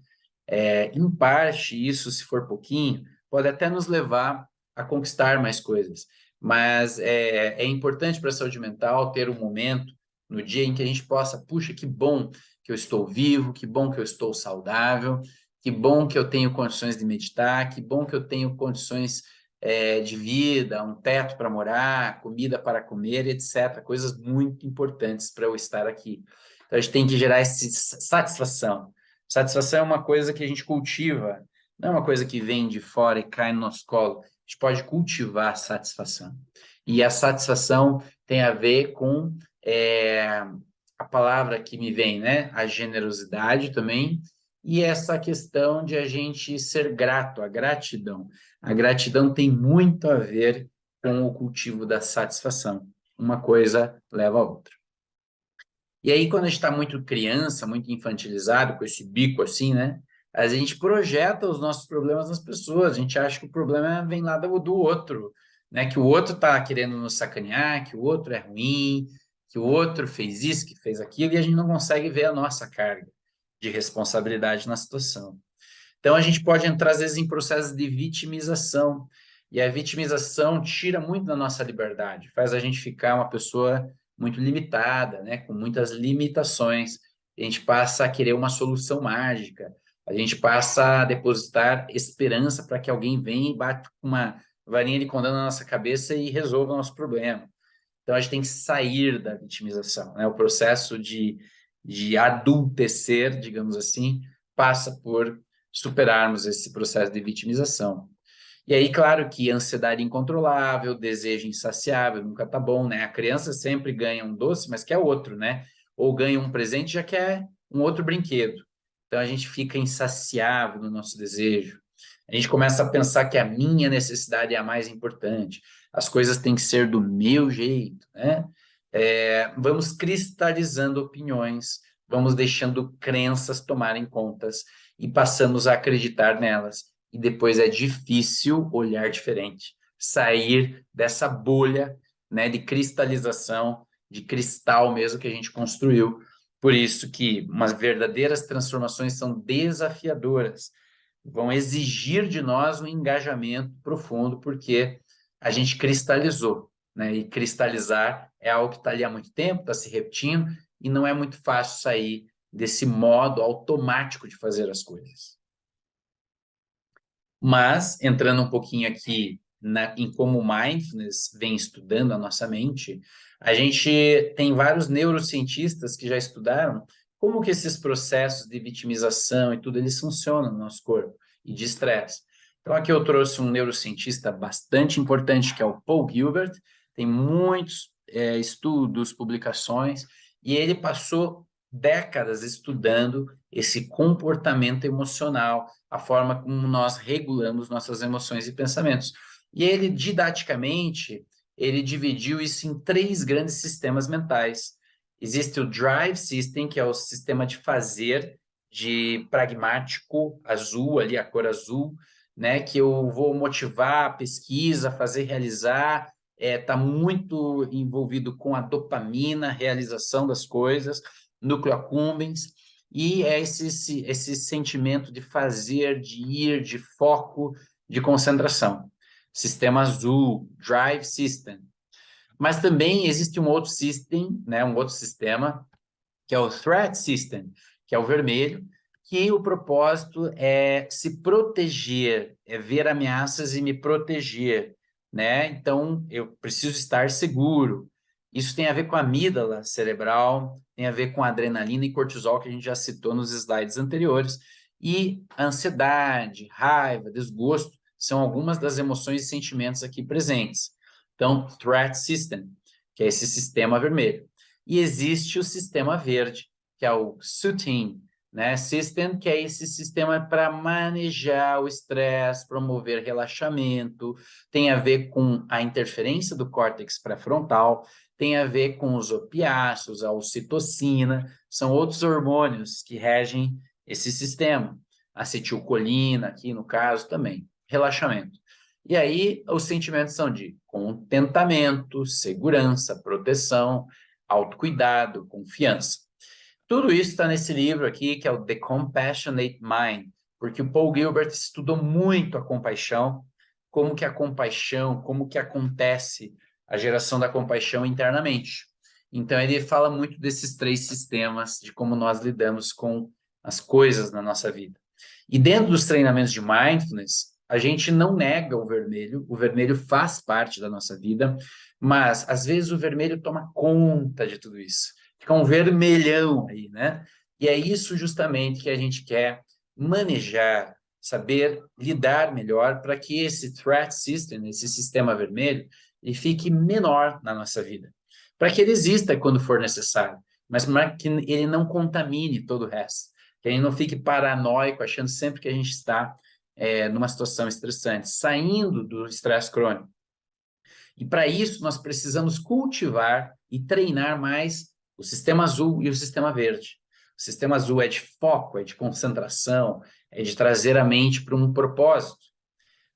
Em parte, isso, se for pouquinho, pode até nos levar a conquistar mais coisas, mas é importante para a saúde mental ter um momento no dia em que a gente possa, puxa, que bom que eu estou vivo, que bom que eu estou saudável, que bom que eu tenho condições de meditar, que bom que eu tenho condições de vida, um teto para morar, comida para comer, etc. Coisas muito importantes para eu estar aqui. Então, a gente tem que gerar essa satisfação. Satisfação é uma coisa que a gente cultiva, não é uma coisa que vem de fora e cai no nosso colo. A gente pode cultivar a satisfação. E a satisfação tem a ver com a palavra que me vem, né? A generosidade também, e essa questão de a gente ser grato, a gratidão. A gratidão tem muito a ver com o cultivo da satisfação. Uma coisa leva a outra. E aí, quando a gente está muito criança, muito infantilizado, com esse bico assim, né? A gente projeta os nossos problemas nas pessoas. A gente acha que o problema vem lá do outro, né? Que o outro está querendo nos sacanear, que o outro é ruim, que o outro fez isso, que fez aquilo, e a gente não consegue ver a nossa carga de responsabilidade na situação. Então, a gente pode entrar, às vezes, em processos de vitimização. E a vitimização tira muito da nossa liberdade, faz a gente ficar uma pessoa muito limitada, né? Com muitas limitações. A gente passa a querer uma solução mágica. A gente passa a depositar esperança para que alguém venha e bata com uma varinha de condão na nossa cabeça e resolva o nosso problema. Então, a gente tem que sair da vitimização, né? O processo de adultecer, digamos assim, passa por superarmos esse processo de vitimização. E aí, claro que ansiedade incontrolável, desejo insaciável, nunca tá bom, né? A criança sempre ganha um doce, mas quer outro, né? Ou ganha um presente, já quer um outro brinquedo. Então, a gente fica insaciável no nosso desejo. A gente começa a pensar que a minha necessidade é a mais importante. As coisas têm que ser do meu jeito, né? Vamos cristalizando opiniões, vamos deixando crenças tomarem contas e passamos a acreditar nelas. E depois é difícil olhar diferente, sair dessa bolha, né, de cristalização, de cristal mesmo que a gente construiu. Por isso que umas verdadeiras transformações são desafiadoras, vão exigir de nós um engajamento profundo, porque a gente cristalizou, né? E cristalizar é algo que está ali há muito tempo, está se repetindo, e não é muito fácil sair desse modo automático de fazer as coisas. Mas, entrando um pouquinho aqui em como o mindfulness vem estudando a nossa mente, a gente tem vários neurocientistas que já estudaram como que esses processos de vitimização e tudo, eles funcionam no nosso corpo e de estresse. Então, aqui eu trouxe um neurocientista bastante importante, que é o Paul Gilbert, tem muitos estudos, publicações, e ele passou décadas estudando esse comportamento emocional, a forma como nós regulamos nossas emoções e pensamentos. E ele, didaticamente, ele dividiu isso em 3 grandes sistemas mentais. Existe o Drive System, que é o sistema de fazer, de pragmático, azul, ali a cor azul, né? Que eu vou motivar a pesquisa, fazer realizar, está muito envolvido com a dopamina, realização das coisas, núcleo accumbens, e é esse sentimento de fazer, de ir, de foco, de concentração. Sistema azul, Drive System. Mas também existe um outro system, né, um outro sistema, que é o Threat System, que é o vermelho, que o propósito é se proteger, é ver ameaças e me proteger, né? Então, eu preciso estar seguro. Isso tem a ver com a amígdala cerebral, tem a ver com a adrenalina e cortisol, que a gente já citou nos slides anteriores. E ansiedade, raiva, desgosto são algumas das emoções e sentimentos aqui presentes. Então, Threat System, que é esse sistema vermelho. E existe o sistema verde, que é o Soothing, né? System, que é esse sistema para manejar o estresse, promover relaxamento, tem a ver com a interferência do córtex pré-frontal, tem a ver com os opiáceos, a ocitocina, são outros hormônios que regem esse sistema. Acetilcolina, aqui no caso, também. Relaxamento. E aí, os sentimentos são de contentamento, segurança, proteção, autocuidado, confiança. Tudo isso está nesse livro aqui, que é o The Compassionate Mind, porque o Paul Gilbert estudou muito a compaixão, como que acontece a geração da compaixão internamente. Então, ele fala muito desses 3 sistemas, de como nós lidamos com as coisas na nossa vida. E dentro dos treinamentos de mindfulness, a gente não nega o vermelho faz parte da nossa vida, mas às vezes o vermelho toma conta de tudo isso. Fica um vermelhão aí, né? E é isso justamente que a gente quer manejar, saber lidar melhor para que esse threat system, esse sistema vermelho, ele fique menor na nossa vida. Para que ele exista quando for necessário, mas para que ele não contamine todo o resto. Que a gente não fique paranoico, achando sempre que a gente está numa situação estressante, saindo do estresse crônico. E para isso, nós precisamos cultivar e treinar mais o sistema azul e o sistema verde. O sistema azul é de foco, é de concentração, é de trazer a mente para um propósito,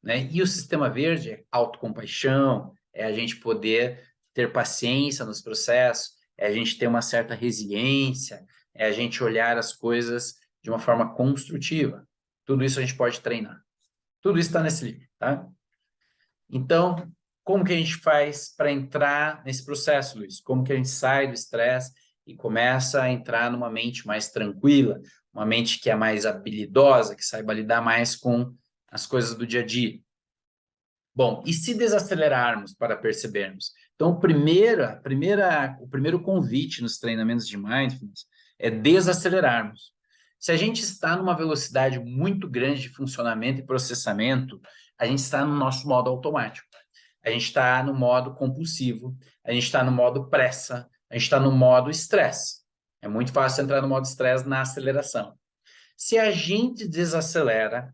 né? E o sistema verde é autocompaixão, é a gente poder ter paciência nos processos, é a gente ter uma certa resiliência, é a gente olhar as coisas de uma forma construtiva. Tudo isso a gente pode treinar. Tudo isso está nesse livro, tá? Então, como que a gente faz para entrar nesse processo, Luiz? Como que a gente sai do estresse e começa a entrar numa mente mais tranquila, uma mente que é mais habilidosa, que saiba lidar mais com as coisas do dia a dia? Bom, e se desacelerarmos para percebermos? Então, o primeiro convite nos treinamentos de mindfulness é desacelerarmos. Se a gente está numa velocidade muito grande de funcionamento e processamento, a gente está no nosso modo automático. A gente está no modo compulsivo, a gente está no modo pressa, a gente está no modo estresse. É muito fácil entrar no modo estresse na aceleração. Se a gente desacelera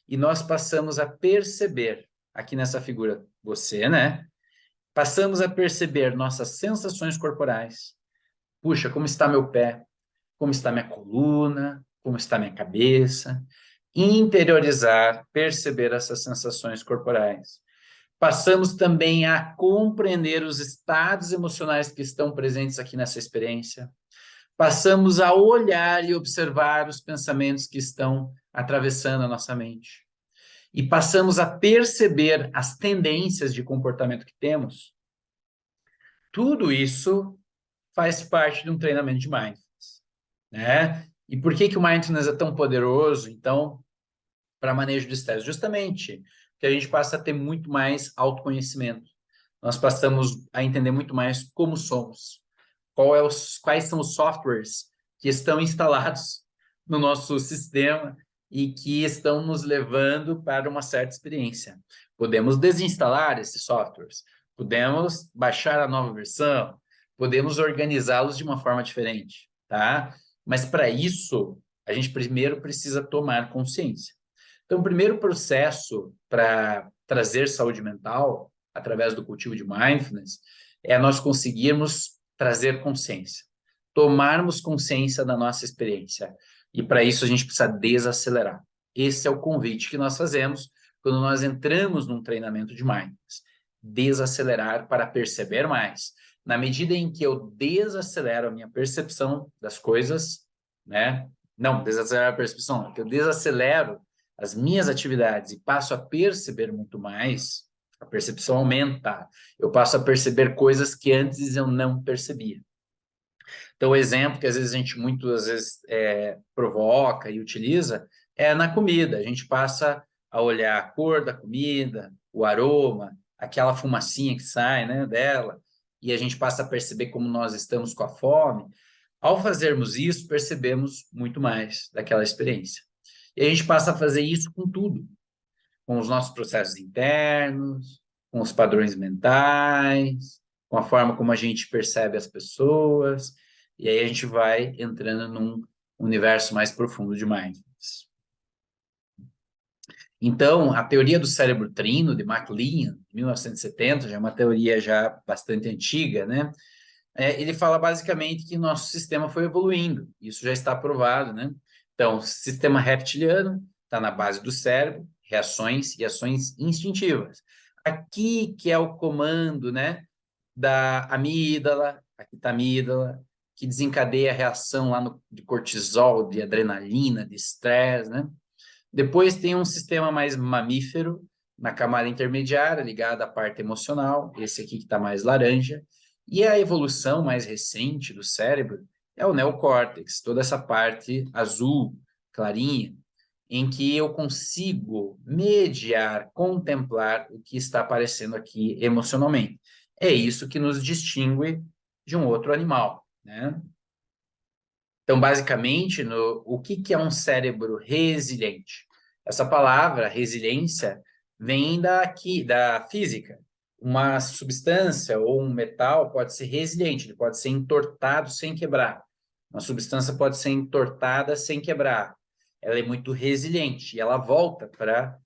e nós passamos a perceber, aqui nessa figura, você, né? Passamos a perceber nossas sensações corporais. Puxa, como está meu pé? Como está minha coluna? Como está minha cabeça? Interiorizar, perceber essas sensações corporais. Passamos também a compreender os estados emocionais que estão presentes aqui nessa experiência. Passamos a olhar e observar os pensamentos que estão atravessando a nossa mente. E passamos a perceber as tendências de comportamento que temos. Tudo isso faz parte de um treinamento de mindfulness, né? E por que o mindfulness é tão poderoso, então, para manejo do estresse? Justamente porque a gente passa a ter muito mais autoconhecimento. Nós passamos a entender muito mais como somos, quais são os softwares que estão instalados no nosso sistema e que estão nos levando para uma certa experiência. Podemos desinstalar esses softwares, podemos baixar a nova versão, podemos organizá-los de uma forma diferente, tá? Mas para isso, a gente primeiro precisa tomar consciência. Então, o primeiro processo para trazer saúde mental, através do cultivo de mindfulness, é nós conseguirmos trazer consciência, tomarmos consciência da nossa experiência. E para isso a gente precisa desacelerar. Esse é o convite que nós fazemos quando nós entramos num treinamento de mindfulness. Desacelerar para perceber mais. Na medida em que eu desacelero a minha percepção das coisas, né? Não, desacelerar a percepção, não, que eu desacelero as minhas atividades e passo a perceber muito mais, a percepção aumenta. Eu passo a perceber coisas que antes eu não percebia. Então, o exemplo que às vezes a gente muitas vezes provoca e utiliza é na comida. A gente passa a olhar a cor da comida, o aroma, aquela fumacinha que sai, né, dela, e a gente passa a perceber como nós estamos com a fome. Ao fazermos isso, percebemos muito mais daquela experiência. E a gente passa a fazer isso com tudo, com os nossos processos internos, com os padrões mentais, com a forma como a gente percebe as pessoas, e aí a gente vai entrando num universo mais profundo de mindfulness. Então, a teoria do cérebro trino, de MacLean, de 1970, já é uma teoria já bastante antiga, né? Ele fala basicamente que nosso sistema foi evoluindo, isso já está provado, né? Então, o sistema reptiliano está na base do cérebro, reações e ações instintivas. Aqui que é o comando, né, da amígdala, aqui está a amígdala, que desencadeia a reação lá de cortisol, de adrenalina, de estresse, né? Depois tem um sistema mais mamífero, na camada intermediária, ligado à parte emocional, esse aqui que está mais laranja, E a evolução mais recente do cérebro é o neocórtex, toda essa parte azul, clarinha, em que eu consigo mediar, contemplar o que está aparecendo aqui emocionalmente. É isso que nos distingue de um outro animal, né? Então, basicamente, o que é um cérebro resiliente? Essa palavra, resiliência, vem da física. Uma substância ou um metal pode ser resiliente, ele pode ser entortado sem quebrar. Uma substância pode ser entortada sem quebrar. Ela é muito resiliente e ela volta para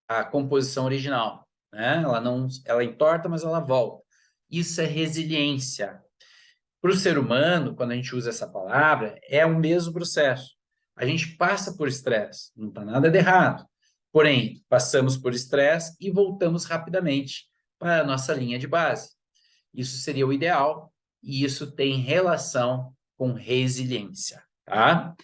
a composição original, né? Ela entorta, mas ela volta. Isso é resiliência. Para o ser humano, quando a gente usa essa palavra, é o mesmo processo. A gente passa por estresse, não está nada de errado. Porém, passamos por estresse e voltamos rapidamente para a nossa linha de base. Isso seria o ideal e isso tem relação com resiliência, tá?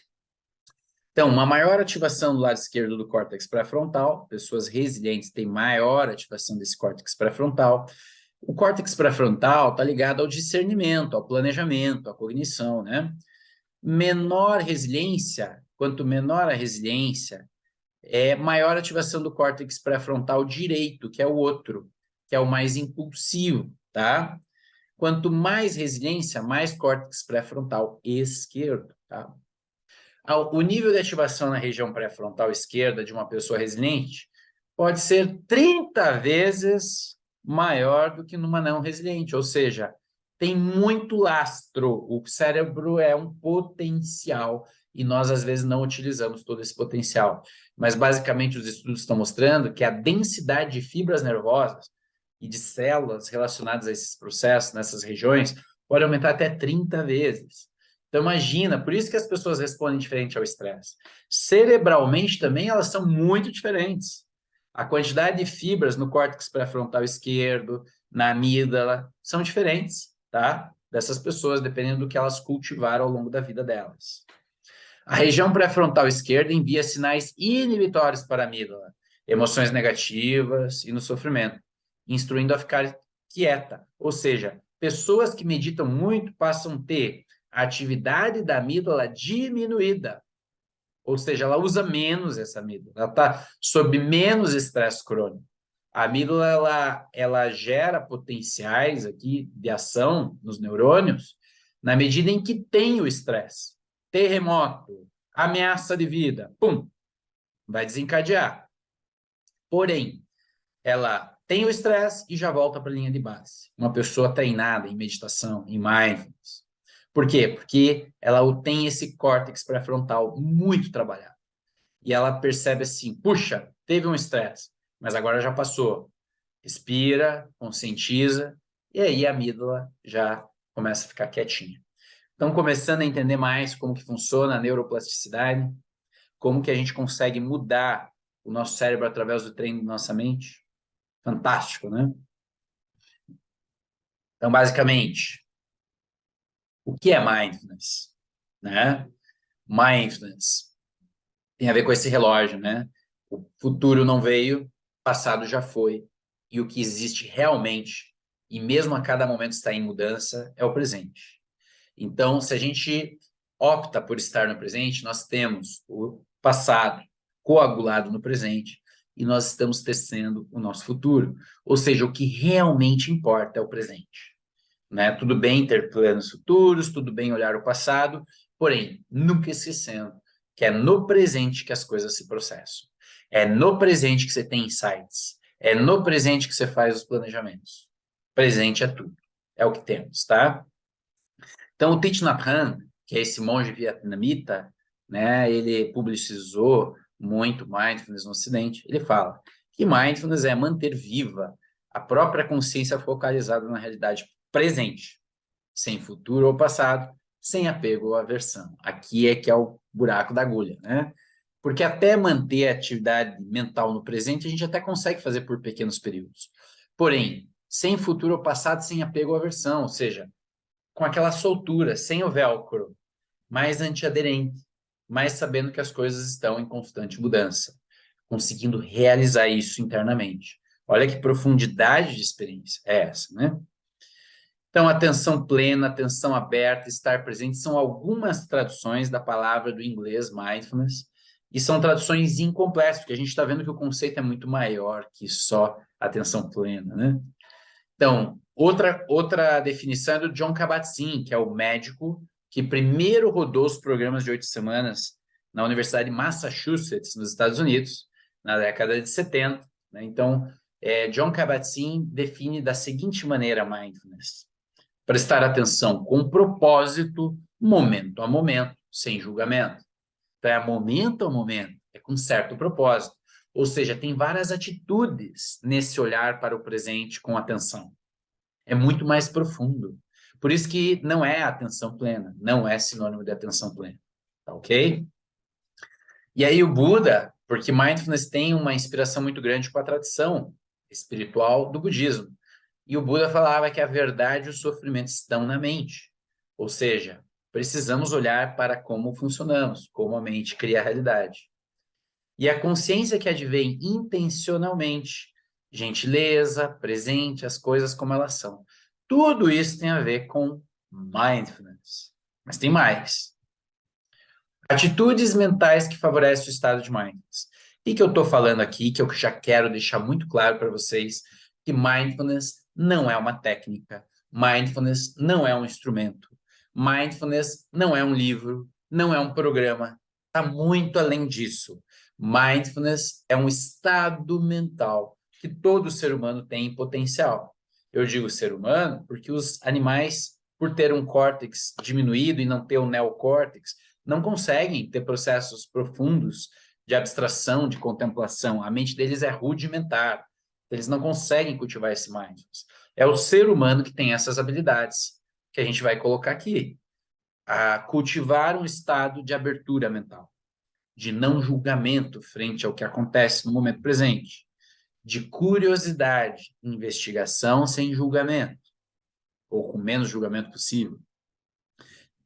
Então, uma maior ativação do lado esquerdo do córtex pré-frontal, pessoas resilientes têm maior ativação desse córtex pré-frontal. O córtex pré-frontal está ligado ao discernimento, ao planejamento, à cognição, né? Menor resiliência, quanto menor a resiliência, é maior a ativação do córtex pré-frontal direito, que é o outro, que é o mais impulsivo, tá? Quanto mais resiliência, mais córtex pré-frontal esquerdo, tá? O nível de ativação na região pré-frontal esquerda de uma pessoa resiliente pode ser 30 vezes maior do que numa não resiliente, ou seja, tem muito lastro. O cérebro é um potencial e nós, às vezes, não utilizamos todo esse potencial. Mas, basicamente, os estudos estão mostrando que a densidade de fibras nervosas e de células relacionadas a esses processos, nessas regiões, pode aumentar até 30 vezes. Então, imagina, por isso que as pessoas respondem diferente ao estresse. Cerebralmente também, elas são muito diferentes. A quantidade de fibras no córtex pré-frontal esquerdo, na amígdala, são diferentes, tá? Dessas pessoas, dependendo do que elas cultivaram ao longo da vida delas. A região pré-frontal esquerda envia sinais inibitórios para a amígdala, emoções negativas e no sofrimento, instruindo a ficar quieta. Ou seja, pessoas que meditam muito passam a ter a atividade da amígdala diminuída. Ou seja, ela usa menos essa amígdala, ela está sob menos estresse crônico. A amígdala ela gera potenciais aqui de ação nos neurônios na medida em que tem o estresse. Terremoto, ameaça de vida, pum, vai desencadear. Porém, ela tem o estresse e já volta para a linha de base. Uma pessoa treinada em meditação, em mindfulness. Por quê? Porque ela tem esse córtex pré-frontal muito trabalhado. E ela percebe assim, puxa, teve um estresse, mas agora já passou. Respira, conscientiza, e aí a amígdala já começa a ficar quietinha. Então, começando a entender mais como que funciona a neuroplasticidade, como que a gente consegue mudar o nosso cérebro através do treino da nossa mente. Fantástico, né? Então, basicamente, o que é mindfulness? Né? Mindfulness tem a ver com esse relógio, né? O futuro não veio, passado já foi, e o que existe realmente, e mesmo a cada momento está em mudança, é o presente. Então, se a gente opta por estar no presente, nós temos o passado coagulado no presente e nós estamos tecendo o nosso futuro. Ou seja, o que realmente importa é o presente. Né? Tudo bem ter planos futuros, tudo bem olhar o passado, porém, nunca esquecendo que é no presente que as coisas se processam. É no presente que você tem insights. É no presente que você faz os planejamentos. Presente é tudo. É o que temos, tá? Então, o Thich Nhat Hanh, que é esse monge vietnamita, né, ele publicizou muito mindfulness no Ocidente. Ele fala que mindfulness é manter viva a própria consciência focalizada na realidade presente, sem futuro ou passado, sem apego ou aversão. Aqui é que é o buraco da agulha, né? Porque até manter a atividade mental no presente, a gente até consegue fazer por pequenos períodos. Porém, sem futuro ou passado, sem apego ou aversão, ou seja, com aquela soltura, sem o velcro, mais antiaderente, mais sabendo que as coisas estão em constante mudança, conseguindo realizar isso internamente. Olha que profundidade de experiência é essa, né? Então, atenção plena, atenção aberta, estar presente, são algumas traduções da palavra do inglês mindfulness, e são traduções incompletas, porque a gente está vendo que o conceito é muito maior que só atenção plena, né? Então, outra definição é do Jon Kabat-Zinn, que é o médico que primeiro rodou os programas de 8 semanas na Universidade de Massachusetts, nos Estados Unidos, na década de 70. Né? Então, Jon Kabat-Zinn define da seguinte maneira a mindfulness: prestar atenção com propósito, momento a momento, sem julgamento. Então, é momento a momento, é com certo propósito. Ou seja, tem várias atitudes nesse olhar para o presente com atenção. É muito mais profundo. Por isso que não é atenção plena, não é sinônimo de atenção plena. Tá ok? E aí o Buda, porque mindfulness tem uma inspiração muito grande com a tradição espiritual do budismo. E o Buda falava que a verdade e o sofrimento estão na mente. Ou seja, precisamos olhar para como funcionamos, como a mente cria a realidade. E a consciência que advém intencionalmente, gentileza, presente, as coisas como elas são. Tudo isso tem a ver com mindfulness. Mas tem mais. Atitudes mentais que favorecem o estado de mindfulness. O que eu estou falando aqui, que eu já quero deixar muito claro para vocês, que mindfulness não é uma técnica, mindfulness não é um instrumento, mindfulness não é um livro, não é um programa, está muito além disso. Mindfulness é um estado mental que todo ser humano tem em potencial. Eu digo ser humano porque os animais, por ter um córtex diminuído e não ter um neocórtex, não conseguem ter processos profundos de abstração, de contemplação. A mente deles é rudimentar. Eles não conseguem cultivar esse mindfulness. É o ser humano que tem essas habilidades, que a gente vai colocar aqui. A cultivar um estado de abertura mental, de não julgamento frente ao que acontece no momento presente, de curiosidade, investigação sem julgamento, ou com menos julgamento possível,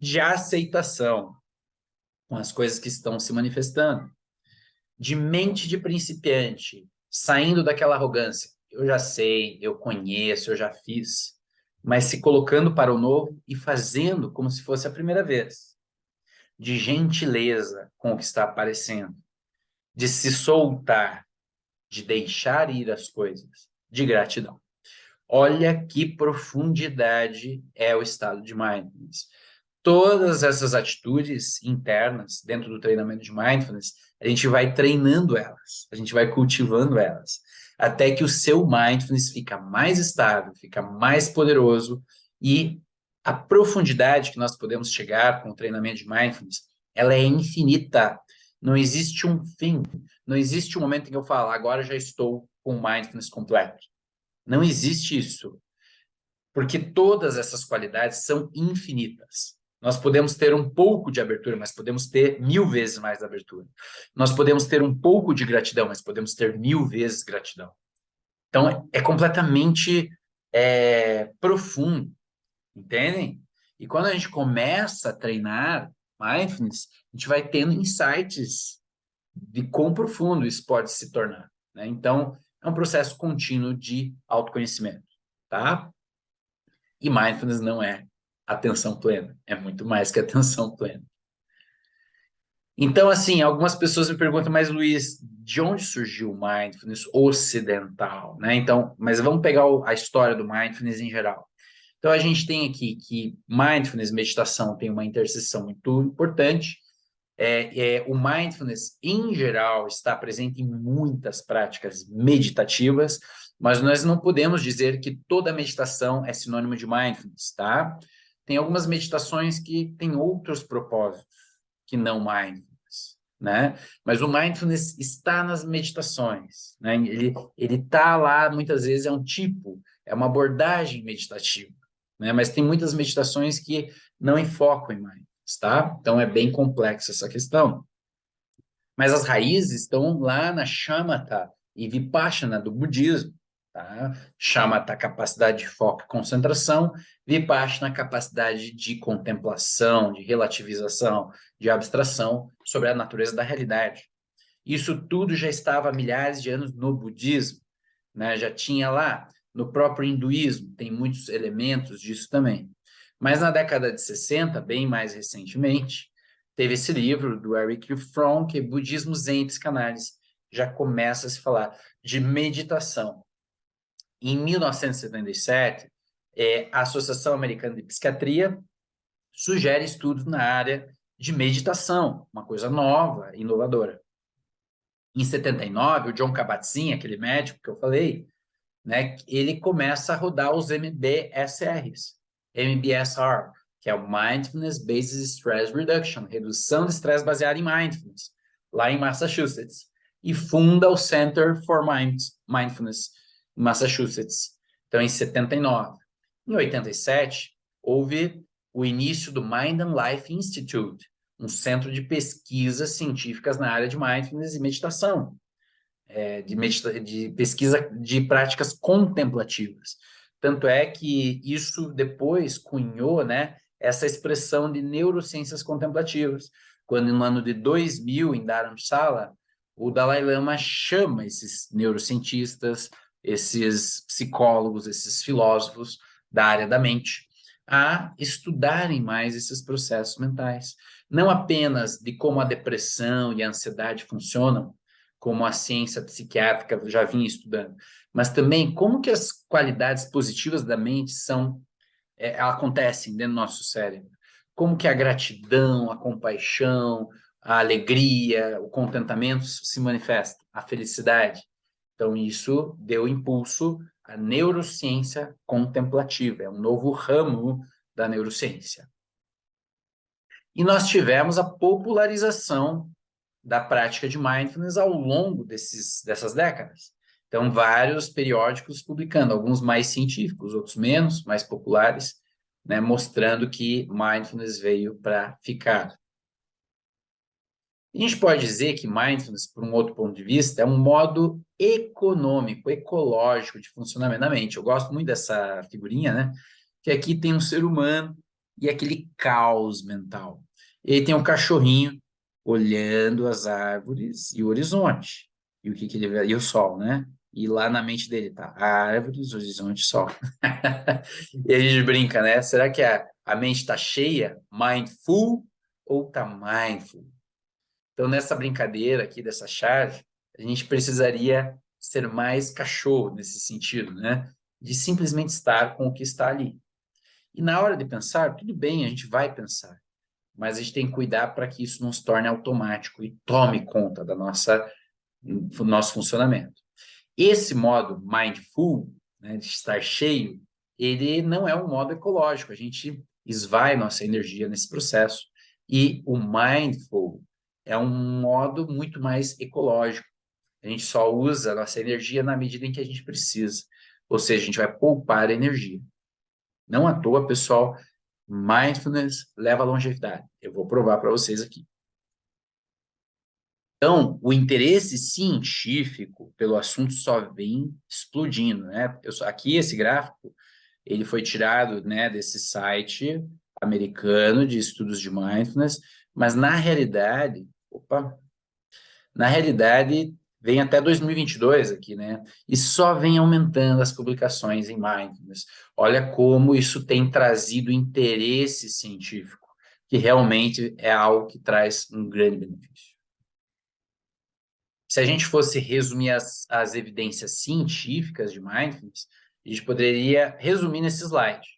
de aceitação com as coisas que estão se manifestando, de mente de principiante, saindo daquela arrogância. Eu já sei, eu conheço, eu já fiz, mas se colocando para o novo e fazendo como se fosse a primeira vez. De gentileza com o que está aparecendo, de se soltar, de deixar ir as coisas, de gratidão. Olha que profundidade é o estado de mindfulness. Todas essas atitudes internas dentro do treinamento de mindfulness, a gente vai treinando elas, a gente vai cultivando elas, até que o seu mindfulness fica mais estável, fica mais poderoso e a profundidade que nós podemos chegar com o treinamento de mindfulness, ela é infinita. Não existe um fim, não existe um momento em que eu falo, agora já estou com o mindfulness completo. Não existe isso, porque todas essas qualidades são infinitas. Nós podemos ter um pouco de abertura, mas podemos ter 1000 vezes mais abertura. Nós podemos ter um pouco de gratidão, mas podemos ter 1000 vezes gratidão. Então, é completamente profundo, entendem? E quando a gente começa a treinar mindfulness, a gente vai tendo insights de quão profundo isso pode se tornar. Né? Então, é um processo contínuo de autoconhecimento, tá? E mindfulness não é atenção plena, é muito mais que atenção plena. Então, assim, algumas pessoas me perguntam, mas Luiz, de onde surgiu o mindfulness ocidental, né? Então, mas vamos pegar a história do mindfulness em geral. Então, a gente tem aqui que mindfulness, meditação, tem uma interseção muito importante. O mindfulness, em geral, está presente em muitas práticas meditativas, mas nós não podemos dizer que toda meditação é sinônimo de mindfulness, tá? Tem algumas meditações que têm outros propósitos que não mindfulness, né? Mas o mindfulness está nas meditações, né? Ele está lá, muitas vezes, é uma abordagem meditativa, né? Mas tem muitas meditações que não enfocam em mindfulness, tá? Então, é bem complexa essa questão. Mas as raízes estão lá na shamatha e vipassana do budismo, tá? Shamatha, capacidade de foco e concentração, vipassana, capacidade de contemplação, de relativização, de abstração sobre a natureza da realidade. Isso tudo já estava há milhares de anos no budismo, né? Já tinha lá No próprio hinduísmo tem muitos elementos disso também. Mas na década de 60, bem mais recentemente, teve esse livro do Erich Fromm, que é Budismo Zen e Psicanálise. Já começa a se falar de meditação. Em 1977, a Associação Americana de Psiquiatria sugere estudos na área de meditação, uma coisa nova, inovadora. Em 79, o John Kabat-Zinn, aquele médico que eu falei, né, ele começa a rodar os MBSRs, MBSR, que é o Mindfulness Based Stress Reduction, redução de estresse baseada em mindfulness, lá em Massachusetts, e funda o Center for Mindfulness em Massachusetts. Então, em 79. Em 87, houve o início do Mind and Life Institute, um centro de pesquisas científicas na área de mindfulness e meditação, de pesquisa de práticas contemplativas. Tanto é que isso depois cunhou, né, essa expressão de neurociências contemplativas, quando no ano de 2000, em Dharamsala, o Dalai Lama chama esses neurocientistas, esses psicólogos, esses filósofos da área da mente, a estudarem mais esses processos mentais. Não apenas de como a depressão e a ansiedade funcionam, como a ciência psiquiátrica já vinha estudando, mas também como que as qualidades positivas da mente acontecem dentro do nosso cérebro. Como que a gratidão, a compaixão, a alegria, o contentamento se manifesta, a felicidade. Então, isso deu impulso à neurociência contemplativa, é um novo ramo da neurociência. E nós tivemos a popularização da prática de mindfulness ao longo dessas décadas. Então, vários periódicos publicando, alguns mais científicos, outros menos, mais populares, né, mostrando que mindfulness veio para ficar. A gente pode dizer que mindfulness, por um outro ponto de vista, é um modo econômico, ecológico de funcionamento da mente. Eu gosto muito dessa figurinha, né? Que aqui tem um ser humano e aquele caos mental. E aí tem um cachorrinho olhando as árvores e o horizonte. E o que ele vê? E o sol, né? E lá na mente dele tá árvores, horizonte, sol. E a gente brinca, né? Será que a mente está cheia, mindful, ou tá mindful? Então, nessa brincadeira aqui, dessa charge, a gente precisaria ser mais cachorro nesse sentido, né? De simplesmente estar com o que está ali. E na hora de pensar, tudo bem, a gente vai pensar, mas a gente tem que cuidar para que isso não se torne automático e tome conta do nosso funcionamento. Esse modo mindful, né, de estar cheio, ele não é um modo ecológico, a gente esvai nossa energia nesse processo. E o mindful é um modo muito mais ecológico. A gente só usa a nossa energia na medida em que a gente precisa. Ou seja, a gente vai poupar energia. Não à toa, pessoal, mindfulness leva à longevidade. Eu vou provar para vocês aqui. Então, o interesse científico pelo assunto só vem explodindo, né? Aqui, esse gráfico, ele foi tirado, né, desse site americano de estudos de mindfulness, mas na realidade, vem até 2022 aqui, né? E só vem aumentando as publicações em mindfulness. Olha como isso tem trazido interesse científico, que realmente é algo que traz um grande benefício. Se a gente fosse resumir as evidências científicas de mindfulness, a gente poderia resumir nesse slide,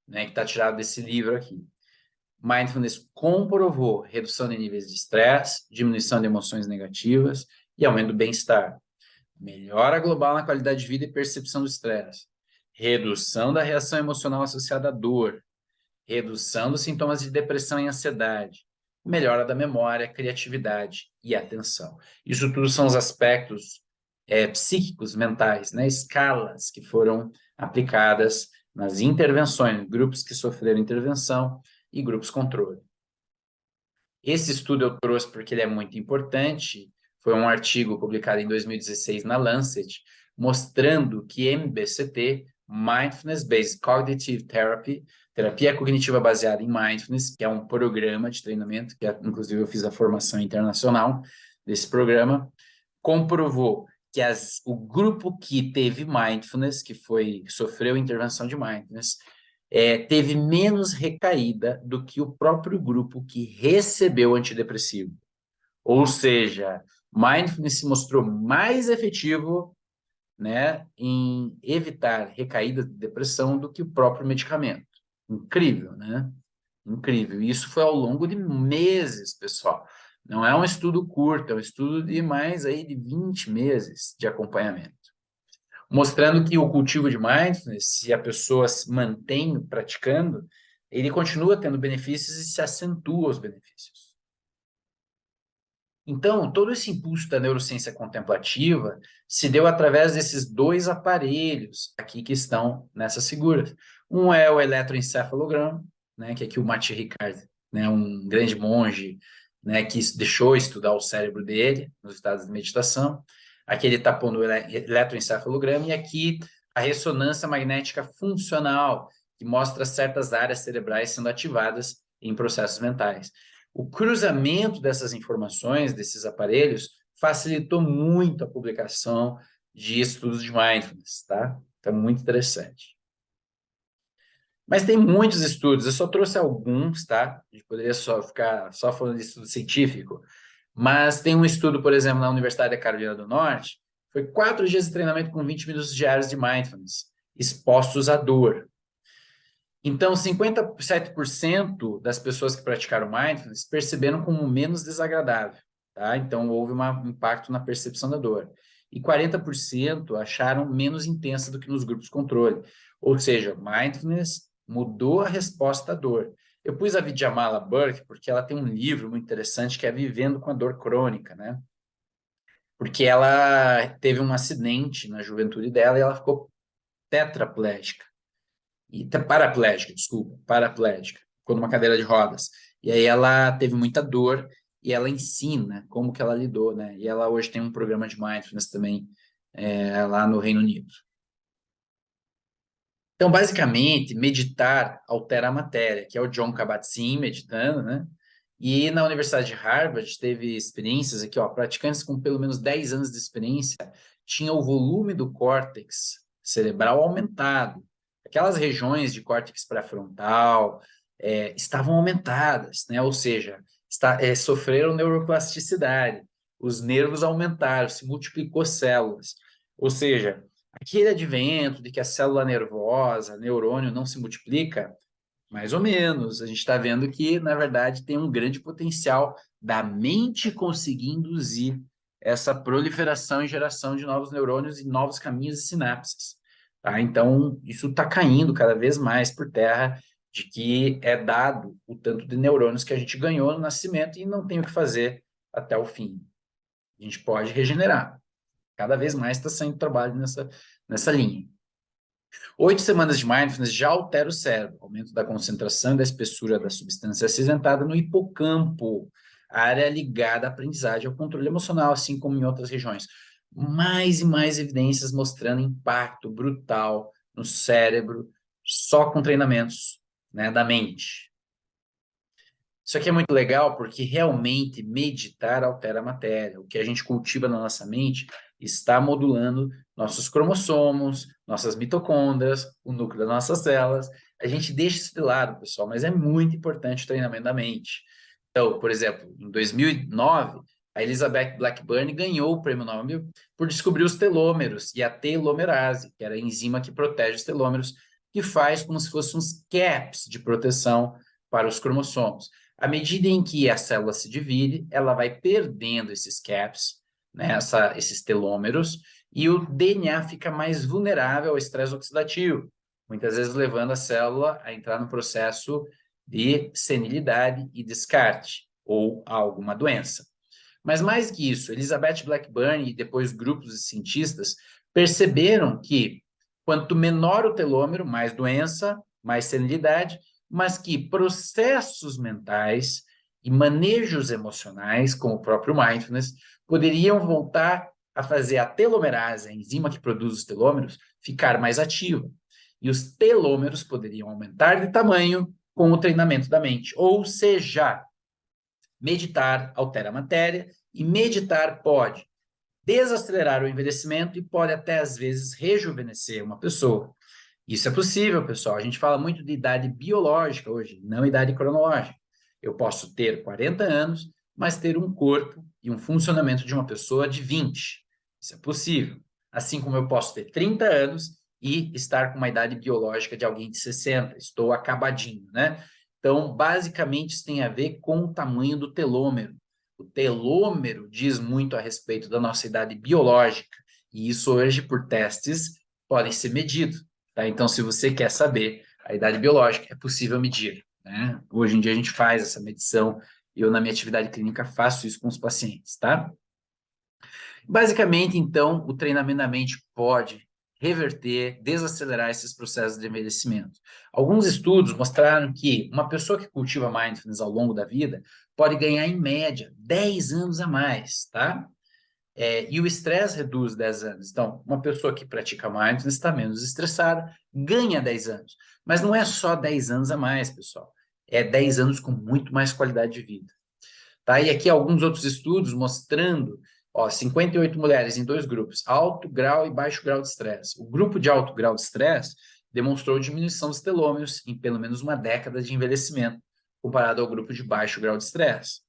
né, que está tirado desse livro aqui. Mindfulness comprovou redução de níveis de estresse, diminuição de emoções negativas e aumento do bem-estar. Melhora global na qualidade de vida e percepção do estresse. Redução da reação emocional associada à dor. Redução dos sintomas de depressão e ansiedade. Melhora da memória, criatividade e atenção. Isso tudo são os aspectos psíquicos, mentais, né? Escalas que foram aplicadas nas intervenções, grupos que sofreram intervenção e grupos controle. Esse estudo eu trouxe porque ele é muito importante. Foi um artigo publicado em 2016 na Lancet, mostrando que MBCT, Mindfulness Based Cognitive Therapy, terapia cognitiva baseada em mindfulness, que é um programa de treinamento, que inclusive eu fiz a formação internacional desse programa, comprovou que o grupo que teve mindfulness, que sofreu intervenção de mindfulness, teve menos recaída do que o próprio grupo que recebeu antidepressivo. Ou seja, mindfulness se mostrou mais efetivo, né, em evitar recaída de depressão do que o próprio medicamento. Incrível, né? Incrível. Isso foi ao longo de meses, pessoal. Não é um estudo curto, é um estudo de mais aí de 20 meses de acompanhamento. Mostrando que o cultivo de mindfulness, se a pessoa se mantém praticando, ele continua tendo benefícios e se acentua os benefícios. Então, todo esse impulso da neurociência contemplativa se deu através desses dois aparelhos aqui que estão nessas figuras. Um é o eletroencefalograma, né, que aqui o Matt Ricard, né, um grande monge, né, que deixou estudar o cérebro dele nos estados de meditação. Aqui ele está pondo o eletroencefalograma e aqui a ressonância magnética funcional, que mostra certas áreas cerebrais sendo ativadas em processos mentais. O cruzamento dessas informações, desses aparelhos, facilitou muito a publicação de estudos de mindfulness, tá? Então, muito interessante. Mas tem muitos estudos, eu só trouxe alguns, tá? A gente poderia ficar só falando de estudo científico, mas tem um estudo, por exemplo, na Universidade da Carolina do Norte, foi 4 dias de treinamento com 20 minutos diários de mindfulness, expostos à dor. Então, 57% das pessoas que praticaram mindfulness perceberam como menos desagradável, tá? Então, houve um impacto na percepção da dor. E 40% acharam menos intensa do que nos grupos controle. Ou seja, mindfulness mudou a resposta à dor. Eu pus a Vidyamala Burke porque ela tem um livro muito interessante que é Vivendo com a Dor Crônica, né? Porque ela teve um acidente na juventude dela e ela ficou tetraplégica. Paraplégica, desculpa, paraplégica, ficou numa cadeira de rodas. E aí ela teve muita dor e ela ensina como que ela lidou, né? E ela hoje tem um programa de mindfulness também lá no Reino Unido. Então, basicamente, meditar altera a matéria, que é o John Kabat-Zinn meditando, né? E na Universidade de Harvard teve experiências aqui, ó, praticantes com pelo menos 10 anos de experiência tinham o volume do córtex cerebral aumentado. Aquelas regiões de córtex pré-frontal estavam aumentadas, né? Ou seja, sofreram neuroplasticidade, os nervos aumentaram, se multiplicou células. Ou seja, aquele advento de que a célula nervosa, neurônio, não se multiplica, mais ou menos. A gente está vendo que, na verdade, tem um grande potencial da mente conseguir induzir essa proliferação e geração de novos neurônios e novos caminhos e sinapses. Tá? Então, isso está caindo cada vez mais por terra de que é dado o tanto de neurônios que a gente ganhou no nascimento e não tem o que fazer até o fim. A gente pode regenerar. Cada vez mais está saindo trabalho nessa linha. 8 semanas de mindfulness já altera o cérebro, aumento da concentração e da espessura da substância acinzentada no hipocampo, área ligada à aprendizagem e ao controle emocional, assim como em outras regiões. Mais e mais evidências mostrando impacto brutal no cérebro só com treinamentos, né, da mente. Isso aqui é muito legal porque realmente meditar altera a matéria. O que a gente cultiva na nossa mente está modulando nossos cromossomos, nossas mitocôndrias, o núcleo das nossas células. A gente deixa isso de lado, pessoal, mas é muito importante o treinamento da mente. Então, por exemplo, em 2009, a Elizabeth Blackburn ganhou o prêmio Nobel por descobrir os telômeros e a telomerase, que era a enzima que protege os telômeros, que faz como se fossem uns caps de proteção para os cromossomos. À medida em que a célula se divide, ela vai perdendo esses caps, né, esses telômeros, e o DNA fica mais vulnerável ao estresse oxidativo, muitas vezes levando a célula a entrar no processo de senilidade e descarte, ou a alguma doença. Mas mais que isso, Elizabeth Blackburn e depois grupos de cientistas perceberam que quanto menor o telômero, mais doença, mais senilidade, mas que processos mentais e manejos emocionais, como o próprio mindfulness, poderiam voltar a fazer a telomerase, a enzima que produz os telômeros, ficar mais ativa. E os telômeros poderiam aumentar de tamanho com o treinamento da mente. Ou seja, meditar altera a matéria e meditar pode desacelerar o envelhecimento e pode até, às vezes, rejuvenescer uma pessoa. Isso é possível, pessoal. A gente fala muito de idade biológica hoje, não idade cronológica. Eu posso ter 40 anos, mas ter um corpo e um funcionamento de uma pessoa de 20. Isso é possível. Assim como eu posso ter 30 anos e estar com uma idade biológica de alguém de 60. Estou acabadinho, né? Então, basicamente, isso tem a ver com o tamanho do telômero. O telômero diz muito a respeito da nossa idade biológica, e isso hoje, por testes, pode ser medido. Tá? Então, se você quer saber a idade biológica, é possível medir. Né? Hoje em dia a gente faz essa medição, eu na minha atividade clínica faço isso com os pacientes, tá? Basicamente, então, o treinamento da mente pode reverter, desacelerar esses processos de envelhecimento. Alguns estudos mostraram que uma pessoa que cultiva mindfulness ao longo da vida pode ganhar, em média, 10 anos a mais, tá? E o estresse reduz 10 anos. Então, uma pessoa que pratica mindfulness está menos estressada, ganha 10 anos. Mas não é só 10 anos a mais, pessoal. É 10 anos com muito mais qualidade de vida. Tá? E aqui alguns outros estudos mostrando, 58 mulheres em 2 grupos, alto grau e baixo grau de estresse. O grupo de alto grau de estresse demonstrou diminuição dos telômeros em pelo menos uma década de envelhecimento, comparado ao grupo de baixo grau de estresse.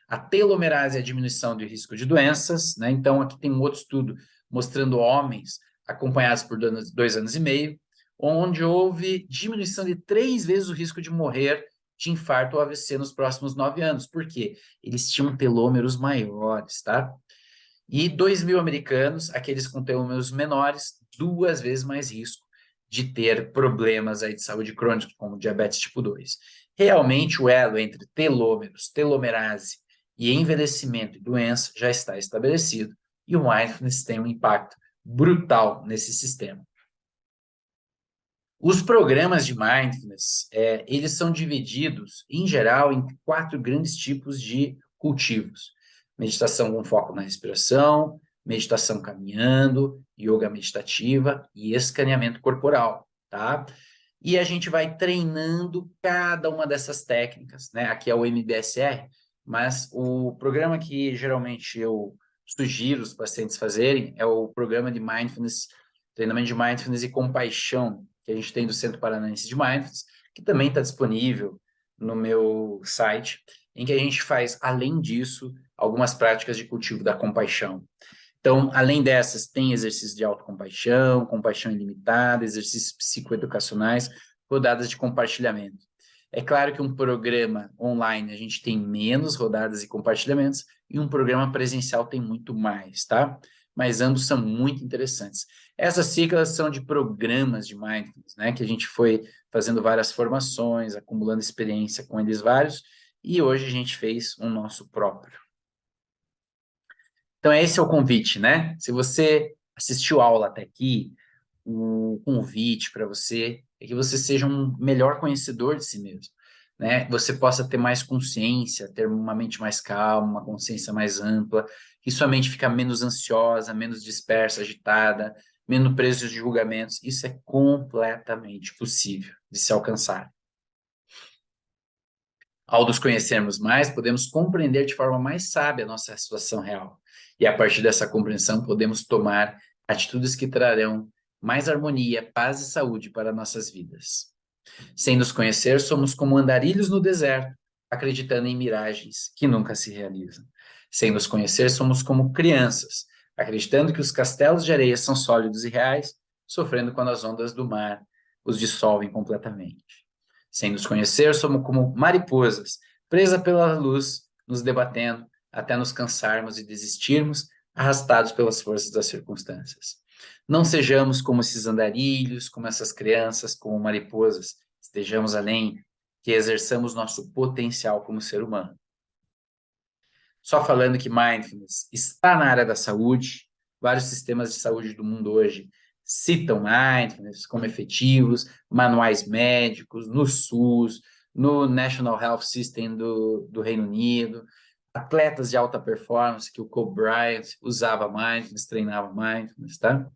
A telomerase é a diminuição do risco de doenças, né? Então, aqui tem um outro estudo mostrando homens acompanhados por 2 anos e meio, onde houve diminuição de 3 vezes o risco de morrer de infarto ou AVC nos próximos 9 anos. Por quê? Eles tinham telômeros maiores, tá? E 2.000 americanos, aqueles com telômeros menores, 2 vezes mais risco de ter problemas aí de saúde crônica, como diabetes tipo 2. Realmente, o elo entre telômeros, telomerase e envelhecimento e doença já está estabelecido, e o mindfulness tem um impacto brutal nesse sistema. Os programas de mindfulness, eles são divididos, em geral, em 4 grandes tipos de cultivos. Meditação com foco na respiração, meditação caminhando, yoga meditativa e escaneamento corporal, tá? E a gente vai treinando cada uma dessas técnicas, né? Aqui é o MBSR, mas o programa que geralmente eu sugiro os pacientes fazerem é o programa de mindfulness, treinamento de mindfulness e compaixão, que a gente tem do Centro Paranaense de Mindfulness, que também está disponível no meu site, em que a gente faz, além disso, algumas práticas de cultivo da compaixão. Então, além dessas, tem exercícios de autocompaixão, compaixão ilimitada, exercícios psicoeducacionais, rodadas de compartilhamento. É claro que um programa online a gente tem menos rodadas e compartilhamentos, e um programa presencial tem muito mais, tá? Mas ambos são muito interessantes. Essas siglas são de programas de mindfulness, né? Que a gente foi fazendo várias formações, acumulando experiência com eles vários, e hoje a gente fez um nosso próprio. Então, esse é o convite, né? Se você assistiu a aula até aqui, o convite para você é que você seja um melhor conhecedor de si mesmo, né? Você possa ter mais consciência, ter uma mente mais calma, uma consciência mais ampla, que sua mente fica menos ansiosa, menos dispersa, agitada, menos presa de julgamentos. Isso é completamente possível de se alcançar. Ao nos conhecermos mais, podemos compreender de forma mais sábia a nossa situação real. E a partir dessa compreensão, podemos tomar atitudes que trarão mais harmonia, paz e saúde para nossas vidas. Sem nos conhecer, somos como andarilhos no deserto, acreditando em miragens que nunca se realizam. Sem nos conhecer, somos como crianças, acreditando que os castelos de areia são sólidos e reais, sofrendo quando as ondas do mar os dissolvem completamente. Sem nos conhecer, somos como mariposas, presas pela luz, nos debatendo até nos cansarmos e desistirmos, arrastados pelas forças das circunstâncias. Não sejamos como esses andarilhos, como essas crianças, como mariposas. Estejamos além, que exerçamos nosso potencial como ser humano. Só falando que mindfulness está na área da saúde, vários sistemas de saúde do mundo hoje citam mindfulness como efetivos, manuais médicos, no SUS, no National Health System do Reino Unido, atletas de alta performance, que o Kobe Bryant usava mindfulness, treinava mindfulness, tá?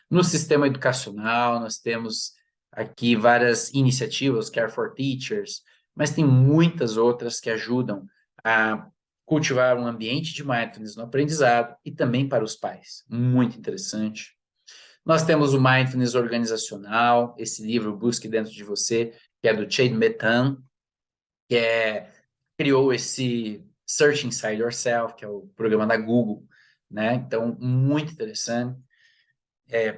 No sistema educacional, nós temos aqui várias iniciativas, Care for Teachers, mas tem muitas outras que ajudam a cultivar um ambiente de mindfulness no aprendizado e também para os pais. Muito interessante. Nós temos o Mindfulness Organizacional, esse livro Busque Dentro de Você, que é do Chade Mehtan, criou esse Search Inside Yourself, que é o programa da Google, né? Então, muito interessante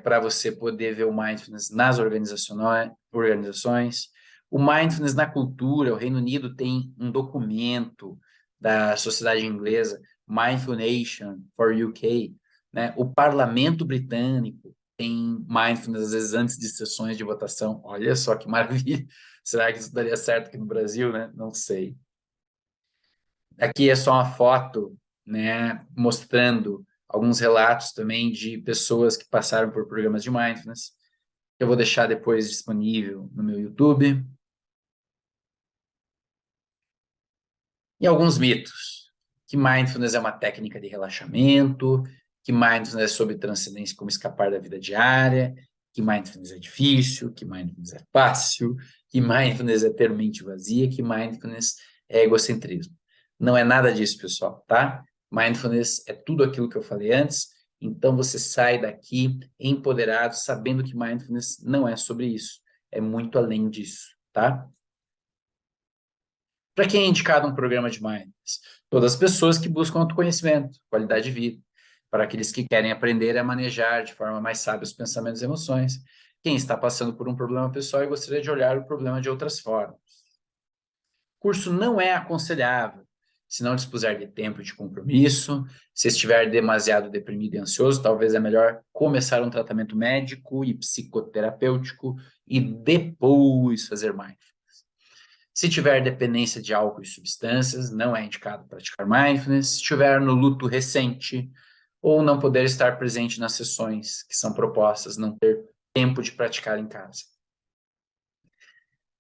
para você poder ver o Mindfulness nas organizações. O Mindfulness na cultura, o Reino Unido tem um documento da sociedade inglesa, Mindful Nation for UK, né? O Parlamento Britânico tem Mindfulness, às vezes, antes de sessões de votação. Olha só que maravilha! Será que isso daria certo aqui no Brasil, né? Não sei. Aqui é só uma foto, né, mostrando alguns relatos também de pessoas que passaram por programas de mindfulness. Eu vou deixar depois disponível no meu YouTube. E alguns mitos. Que mindfulness é uma técnica de relaxamento, que mindfulness é sobre transcendência, como escapar da vida diária, que mindfulness é difícil, que mindfulness é fácil, que mindfulness é ter mente vazia, que mindfulness é egocentrismo. Não é nada disso, pessoal, tá? Mindfulness é tudo aquilo que eu falei antes, então você sai daqui empoderado, sabendo que mindfulness não é sobre isso, é muito além disso, tá? Para quem é indicado um programa de mindfulness? Todas as pessoas que buscam autoconhecimento, qualidade de vida. Para aqueles que querem aprender a manejar de forma mais sábia os pensamentos e emoções. Quem está passando por um problema pessoal e gostaria de olhar o problema de outras formas. O curso não é aconselhável se não dispuser de tempo e de compromisso. Se estiver demasiado deprimido e ansioso, talvez é melhor começar um tratamento médico e psicoterapêutico e depois fazer mindfulness. Se tiver dependência de álcool e substâncias, não é indicado praticar mindfulness. Se estiver no luto recente ou não poder estar presente nas sessões que são propostas, não ter tempo de praticar em casa.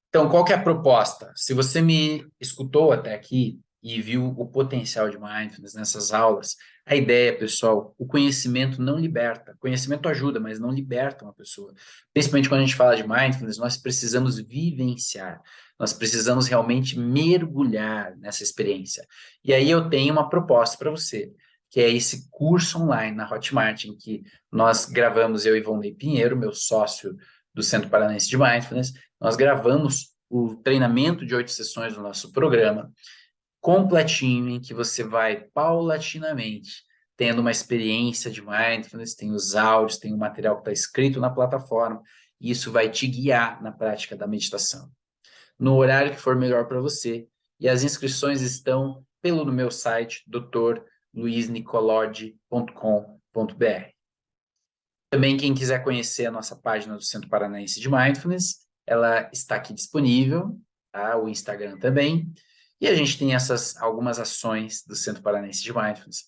Então, qual que é a proposta? Se você me escutou até aqui e viu o potencial de mindfulness nessas aulas, a ideia, pessoal, o conhecimento não liberta. Conhecimento ajuda, mas não liberta uma pessoa. Principalmente quando a gente fala de mindfulness, nós precisamos vivenciar, nós precisamos realmente mergulhar nessa experiência. E aí eu tenho uma proposta para você, que é esse curso online na Hotmart, em que nós gravamos, eu e Ivonne Pinheiro, meu sócio do Centro Paranaense de Mindfulness, nós gravamos o treinamento de 8 sessões do nosso programa, completinho, em que você vai paulatinamente tendo uma experiência de mindfulness, tem os áudios, tem o material que está escrito na plataforma, e isso vai te guiar na prática da meditação. No horário que for melhor para você, e as inscrições estão pelo no meu site, drluiznicolodi.com.br. Também quem quiser conhecer a nossa página do Centro Paranaense de Mindfulness, ela está aqui disponível, tá? O Instagram também. E a gente tem algumas ações do Centro Paranaense de Mindfulness.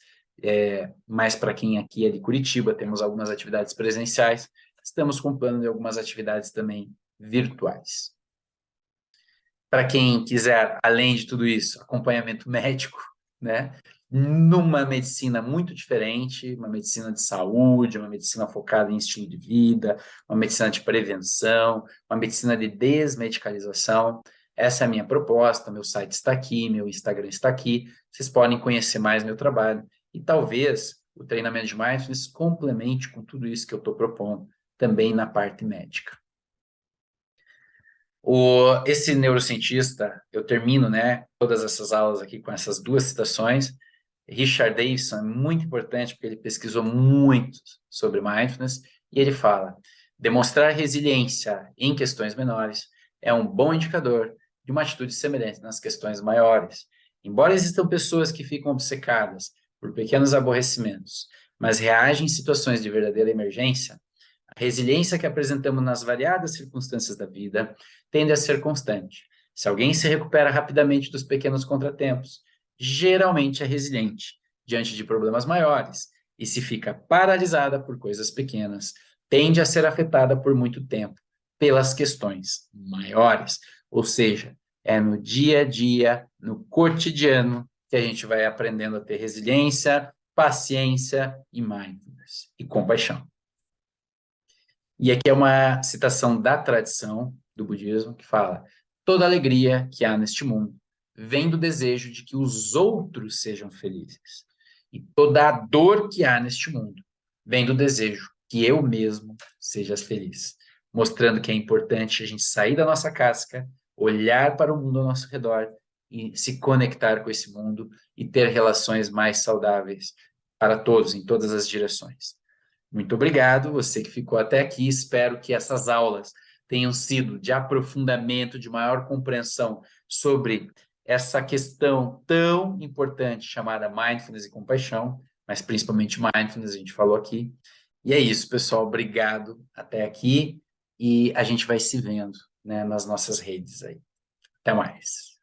Mais para quem aqui é de Curitiba, temos algumas atividades presenciais. Estamos com plano de algumas atividades também virtuais. Para quem quiser, além de tudo isso, acompanhamento médico, né? Numa medicina muito diferente, uma medicina de saúde, uma medicina focada em estilo de vida, uma medicina de prevenção, uma medicina de desmedicalização. Essa é a minha proposta, meu site está aqui, meu Instagram está aqui, vocês podem conhecer mais meu trabalho e talvez o treinamento de mindfulness complemente com tudo isso que eu estou propondo, também na parte médica. Esse neurocientista, eu termino, né, todas essas aulas aqui com essas duas citações. Richard Davidson é muito importante porque ele pesquisou muito sobre mindfulness e ele fala: demonstrar resiliência em questões menores é um bom indicador de uma atitude semelhante nas questões maiores. Embora existam pessoas que ficam obcecadas por pequenos aborrecimentos, mas reagem em situações de verdadeira emergência, a resiliência que apresentamos nas variadas circunstâncias da vida tende a ser constante. Se alguém se recupera rapidamente dos pequenos contratempos, geralmente é resiliente diante de problemas maiores, e se fica paralisada por coisas pequenas, tende a ser afetada por muito tempo pelas questões maiores. Ou seja, é no dia a dia, no cotidiano, que a gente vai aprendendo a ter resiliência, paciência e mindfulness e compaixão. E aqui é uma citação da tradição do budismo que fala: toda alegria que há neste mundo vem do desejo de que os outros sejam felizes. E toda a dor que há neste mundo vem do desejo que eu mesmo seja feliz. Mostrando que é importante a gente sair da nossa casca, olhar para o mundo ao nosso redor e se conectar com esse mundo e ter relações mais saudáveis para todos, em todas as direções. Muito obrigado, você que ficou até aqui. Espero que essas aulas tenham sido de aprofundamento, de maior compreensão sobre essa questão tão importante chamada mindfulness e compaixão, mas principalmente mindfulness, a gente falou aqui. E é isso, pessoal. Obrigado até aqui e a gente vai se vendo, né, nas nossas redes aí. Até mais.